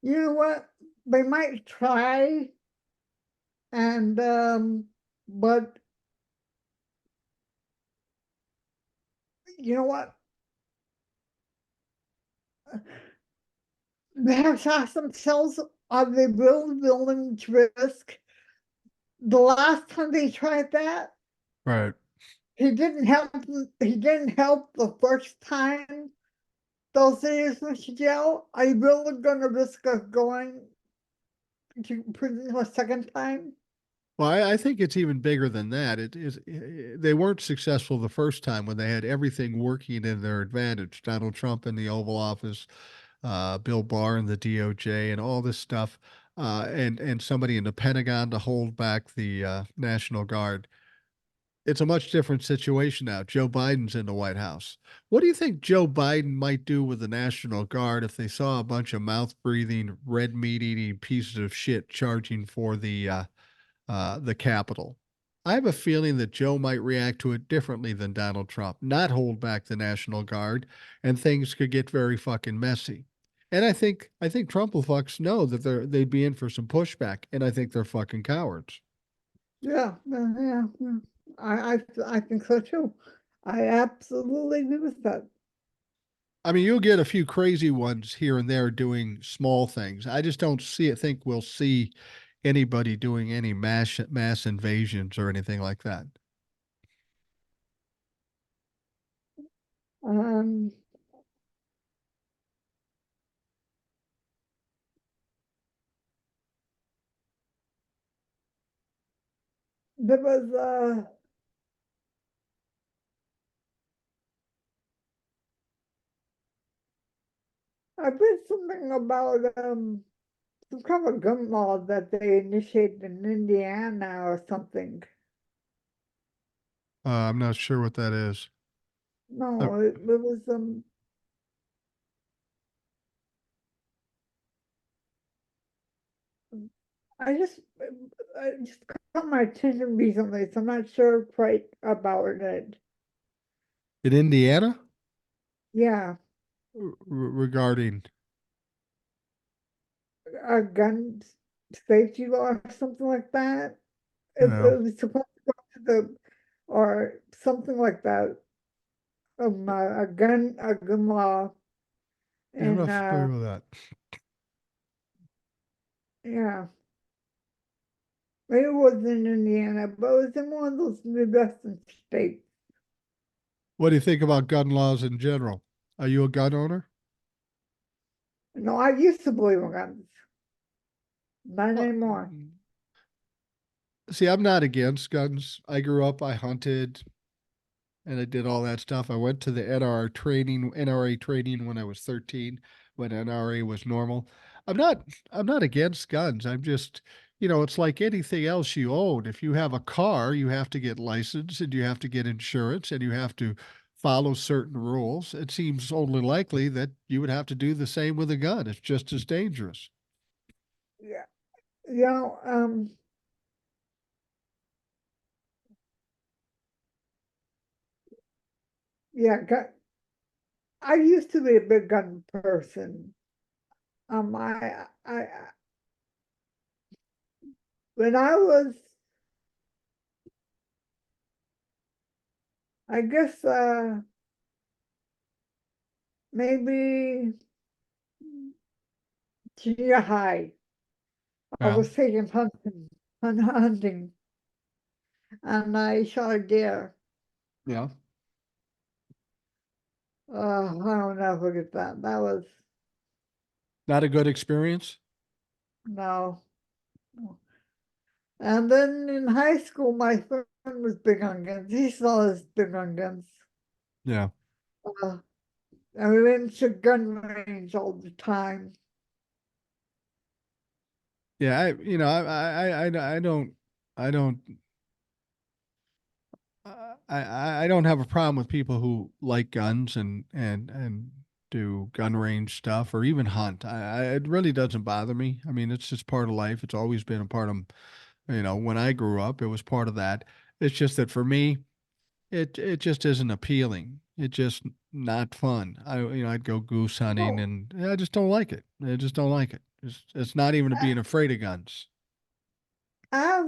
You know what? They might try, and but you know what? They have to ask themselves: are they really willing to risk? The last time they tried that, Right. he didn't help. He didn't help the first time those idiots went to jail. Are you really going to risk us going to prison a second time? Well, I think it's even bigger than that. It is they weren't successful the first time when they had everything working in their advantage. Donald Trump in the Oval Office, Bill Barr in the DOJ, and all this stuff, and somebody in the Pentagon to hold back the National Guard. It's a much different situation now. Joe Biden's in the White House. What do you think Joe Biden might do with the National Guard if they saw a bunch of mouth breathing, red meat eating pieces of shit charging for the Capitol? I have a feeling that Joe might react to it differently than Donald Trump, not hold back the National Guard, and things could get very fucking messy. And I think Trump will fucks know that they'd be in for some pushback, and I think they're fucking cowards. Yeah, yeah, yeah. I think so too. I absolutely agree with that. I mean, you'll get a few crazy ones here and there doing small things. I just don't see it. Think we'll see anybody doing any mass invasions or anything like that. Um, there was I read something about some kind of a gun law that they initiated in Indiana or something. I'm not sure what that is. Uh, No, it was I just I just caught my attention recently, so I'm not sure quite about it. in Indiana, Yeah, regarding. a gun safety law or something like that. Yeah, It was supposed to go to the or something like that. A gun law, yeah, I'm and not familiar with that. yeah, maybe it was in Indiana, but it was in one of those Midwestern states. What do you think about gun laws in general? Are you a gun owner? No, I used to believe in guns, not Well, anymore. see, I'm not against guns. I grew up, I hunted, and I did all that stuff. I went to the NRA training when I was 13, when NRA was normal. I'm not I'm not against guns. I'm just it's like anything else you own. If you have a car, you have to get licensed and you have to get insurance and you have to follow certain rules. It seems only likely that you would have to do the same with a gun. It's just as dangerous. Yeah. You know, yeah, I used to be a big gun person. When I was, I guess, maybe junior high, I Yeah. was taking hunting, and I shot a deer. Yeah. I'll never forget that. That was, Not a good experience. no. And then in high school, my friend was big on guns. He still is big on guns. Yeah. Uh, and we went to gun range all the time. Yeah. I don't, I don't have a problem with people who like guns and do gun range stuff or even hunt. It really doesn't bother me. I mean, it's just part of life. It's always been a part of, when I grew up, it was part of that. It's just that for me, it just isn't appealing. It just not fun. I'd go goose hunting Well, and I just don't like it. I just don't like it. It's not even a- being afraid of guns. as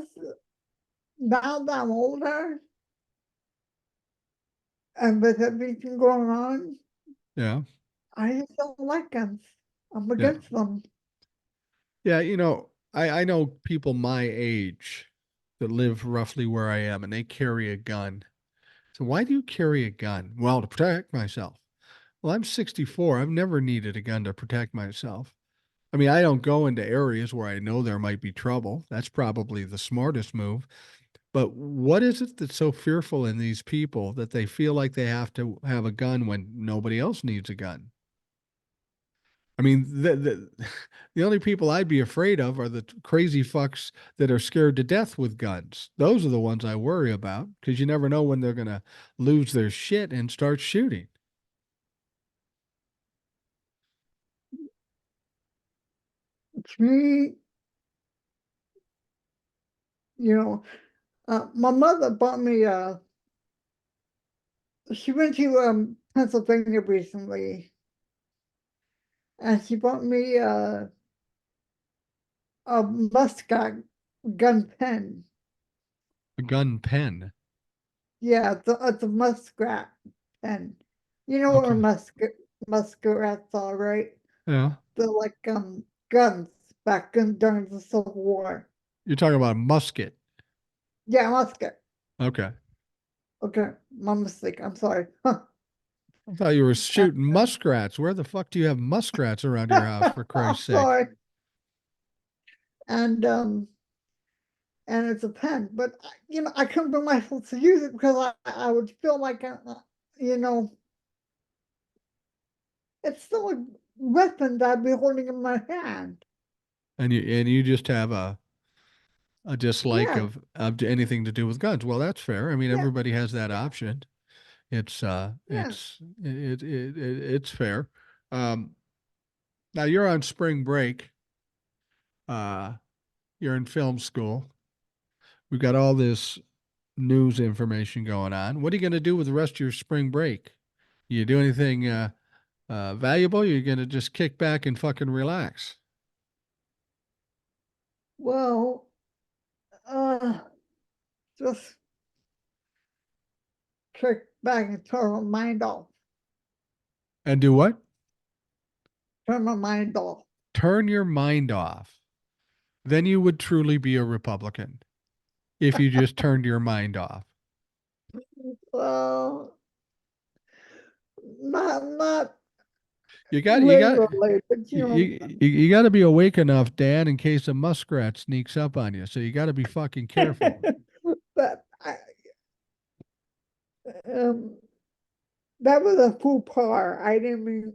now that I'm older and with everything going on, Yeah. I just don't like guns. I'm Yeah. against them. Yeah, I know people my age that live roughly where I am and they carry a gun. So why do you carry a gun? Well, to protect myself. Well, I'm 64. I've never needed a gun to protect myself. I mean, I don't go into areas where I know there might be trouble. That's probably the smartest move. But what is it that's so fearful in these people that they feel like they have to have a gun when nobody else needs a gun? I mean, the only people I'd be afraid of are the crazy fucks that are scared to death with guns. Those are the ones I worry about because you never know when they're going to lose their shit and start shooting. To me, you know, my mother bought me she went to Pennsylvania recently and she bought me a muscat gun pen. A gun pen. Yeah, it's a muskrat pen. You know what a Okay. muskrats are, right? Yeah. They're like guns back in during the Civil War. You're talking about a musket. Yeah, musket. Okay. Okay, my mistake. I'm sorry. Huh. I thought you were And, shooting muskrats. Where the fuck do you have muskrats around your house, for I'm Christ's sake? sorry. And and it's a pen, but I couldn't bring myself to use it because I would feel like you know it's still a weapon that I'd be holding in my hand. And you just have a dislike Yeah, of anything to do with guns. Well, that's fair. I mean, yeah, everybody has that yeah, option. yeah. It's fair. Um, Now you're on spring break. Uh, you're in film school. We've got all this news information going on. What are you going to do with the rest of your spring break? You do anything valuable? You're going to just kick back and fucking relax. Well, uh, just kick back and turn my mind off. And do what? Turn my mind off. Turn your mind off. Then you would truly be a Republican if you just turned your mind off. Well, not You got literally, but you got to be awake enough, Dan, in case a muskrat sneaks up on you. So you got to be fucking careful. but um, that was a faux pas. I didn't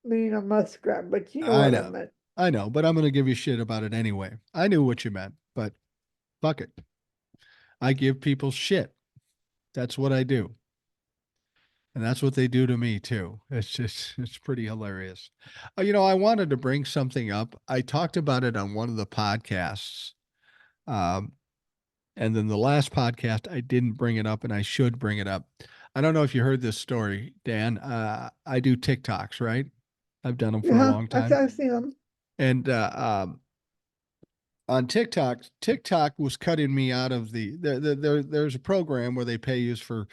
mean a muskrat, but you know I what I know. meant. I know, but I'm going to give you shit about it anyway. I knew what you meant, but fuck it. I give people shit. That's what I do. And that's what they do to me too. It's pretty hilarious. I wanted to bring something up. I talked about it on one of the podcasts. Um, and then the last podcast, I didn't bring it up and I should bring it up. I don't know if you heard this story, Dan. I do TikToks, right? I've done them for a Yeah, long time. I've seen them. And on TikTok, TikTok was cutting me out of there's a program where they pay you for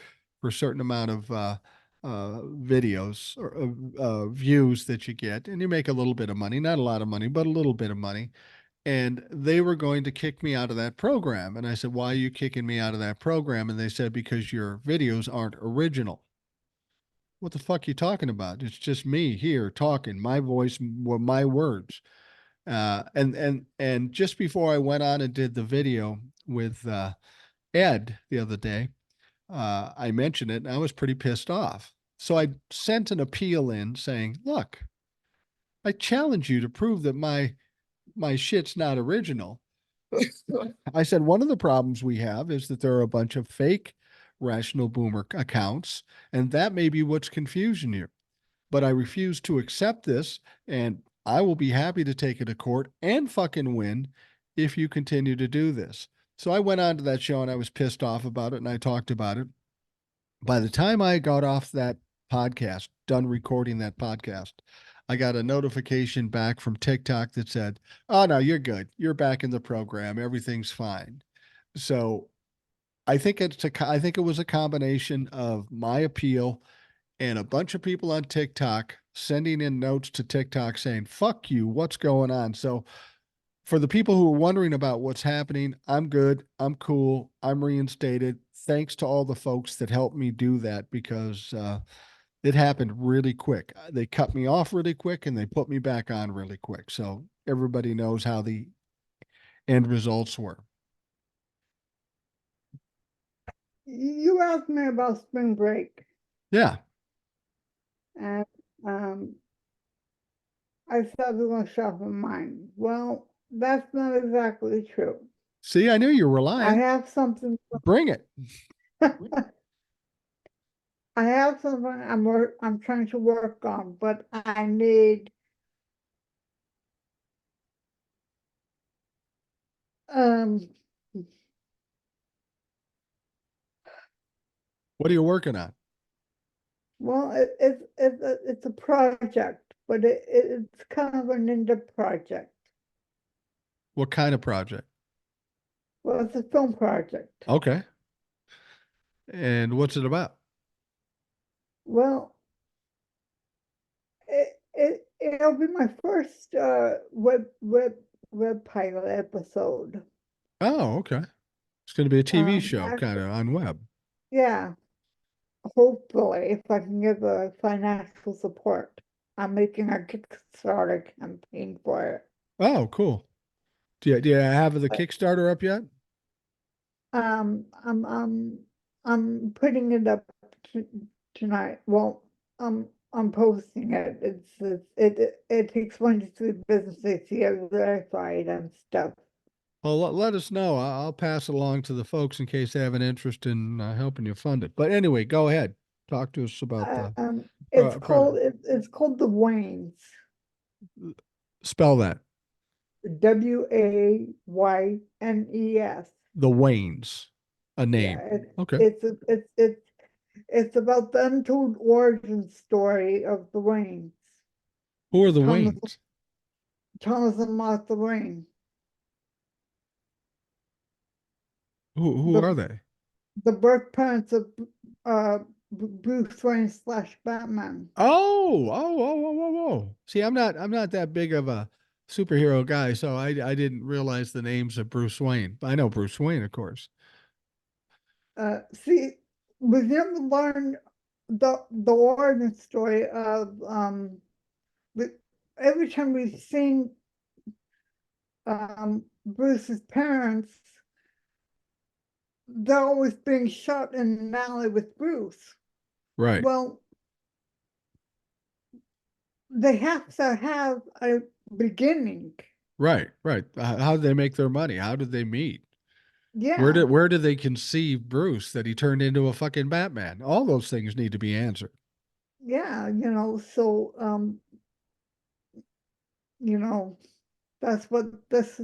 a certain amount of videos or views that you get, and you make a little bit of money, not a lot of money, but a little bit of money. And they were going to kick me out of that program, and I said, "Why are you kicking me out of that program?" And they said, "Because your videos aren't original." What the fuck you talking about? It's just me here talking, my voice, my words. And just before I went on and did the video with Ed the other day, I mentioned it and I was pretty pissed off. So I sent an appeal in saying, "Look, I challenge you to prove that my shit's not original." I said one of the problems we have is that there are a bunch of fake Rational Boomer accounts, and that may be what's confusing you. But I refuse to accept this, and I will be happy to take it to court and fucking win if you continue to do this. So I went on to that show and I was pissed off about it and I talked about it. By the time I got off that podcast, done recording that podcast, I got a notification back from TikTok that said, "Oh no, you're good. You're back in the program. Everything's fine." So I think it was a combination of my appeal and a bunch of people on TikTok sending in notes to TikTok saying, "Fuck you, what's going on?" So, for the people who are wondering about what's happening, I'm good. I'm cool. I'm reinstated. Thanks to all the folks that helped me do that because it happened really quick. They cut me off really quick and they put me back on really quick. So, everybody knows how the end results were. You asked me about spring break, Yeah. and um, I said I was going to shop in mine. Well, that's not exactly true. See, I knew you were I lying. have something. Bring it. I have something I'm trying to work on, but I need um What are you working on? well it's a project, but it's kind of an indie project. What kind of project? Well, it's a film project. Okay. And what's it about? Well, it'll be my first web pilot episode. Oh, okay. It's going to be a TV show kind Actually, of on web. yeah, hopefully, if I can get the financial support. I'm making a Kickstarter campaign for it. Oh, cool. Do you have the But Kickstarter up yet? um, I'm um I'm putting it up t tonight. Well, I'm posting it. It explains the businesses here verified and stuff. Well, let us know. I'll pass it along to the folks in case they have an interest in helping you fund it. But anyway, go ahead. Talk to us about the project. It's called the Waynes. Spell that. WAYNES. The Waynes, a Yeah, name. Okay. it's about the untold origin story of the Waynes. Who are the Thomas Waynes? Thomas and Martha Wayne. Who The are they? the birth parents of Bruce Wayne slash Batman. Oh. See, I'm not that big of a superhero guy, so I didn't realize the names of Bruce Wayne. I know Bruce Wayne, of course. See, we've never learned the origin story of the, every time we've seen Bruce's parents, they're always being shot in an alley with Bruce. Right. Well, they have to have a beginning. Right, right. How did they make their money? How did they meet? Yeah, Where did they conceive Bruce that he turned into a fucking Batman? All those things need to be answered. yeah, so you know, that's what this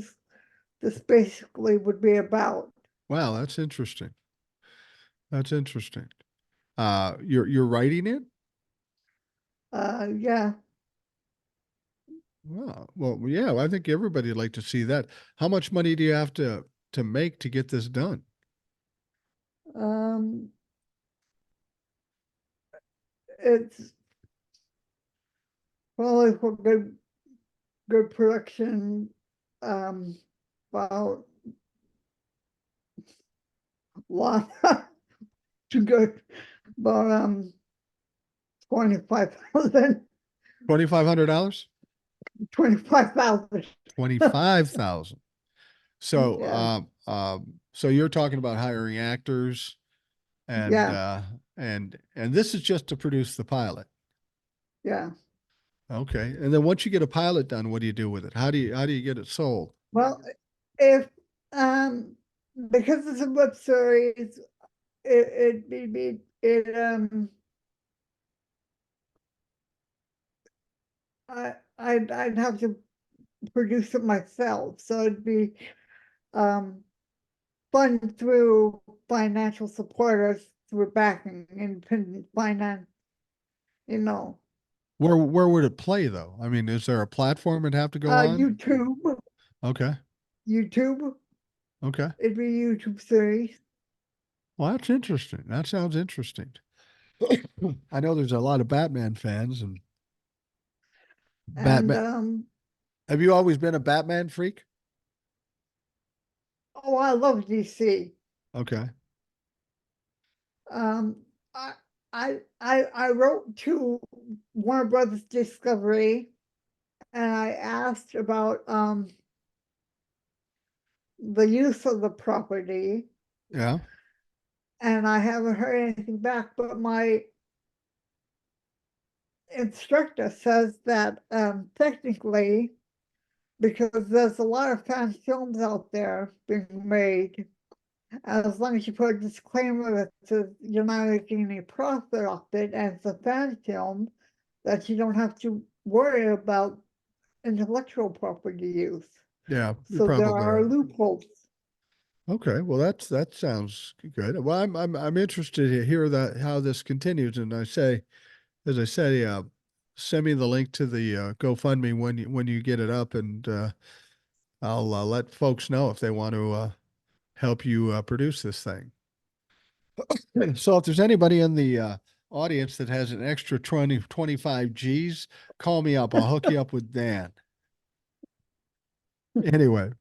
basically would be about. Wow, that's interesting. That's interesting. You're writing it? Yeah. Wow. Well, yeah, I think everybody'd like to see that. How much money do you have to make to get this done? Um, it's probably for good production, um, about lot too good, about 25,000, $2,500? 25,000. 25,000. So, Yeah, so you're talking about hiring actors and yeah, uh and this is just to produce the pilot. yeah. Okay. And then once you get a pilot done, what do you do with it? How do you get it sold? Well, if um because it's a web series, it I'd have to produce it myself, so it'd be um funded through financial supporters through backing independent finance, you know. Where would it play though? I mean, is there a platform it'd have to go on? YouTube, Okay. YouTube, Okay. it'd be a YouTube series. Well, that's interesting. That sounds interesting. I know there's a lot of Batman fans and And Batman. Have you always been a Batman freak? oh, I love DC. Okay. Um, I I wrote to Warner Brothers Discovery and I asked about the use of the property, Yeah. and I haven't heard anything back, but my instructor says that technically, because there's a lot of fan films out there being made, as long as you put a disclaimer that says you're not making any profit off it and it's a fan film, that you don't have to worry about intellectual property use. Yeah, you're So there probably are right. loopholes. Okay, well that sounds good. Well, I'm interested to hear that how this continues, and as I say, send me the link to the GoFundMe when you get it up, and I'll let folks know if they want to help you produce this thing. So if there's anybody in the audience that has an extra 25 G's, call me up. I'll hook you up with Dan. Anyway.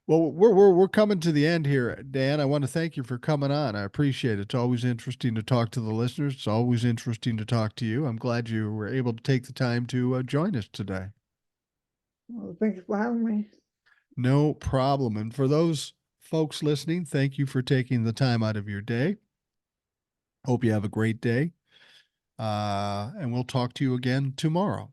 Well, we're coming to the end here, Dan. I want to thank you for coming on. I appreciate it. It's always interesting to talk to the listeners. It's always interesting to talk to you. I'm glad you were able to take the time to join us today. Well, thanks for having me. No problem. And for those folks listening, thank you for taking the time out of your day. Hope you have a great day. And we'll talk to you again tomorrow.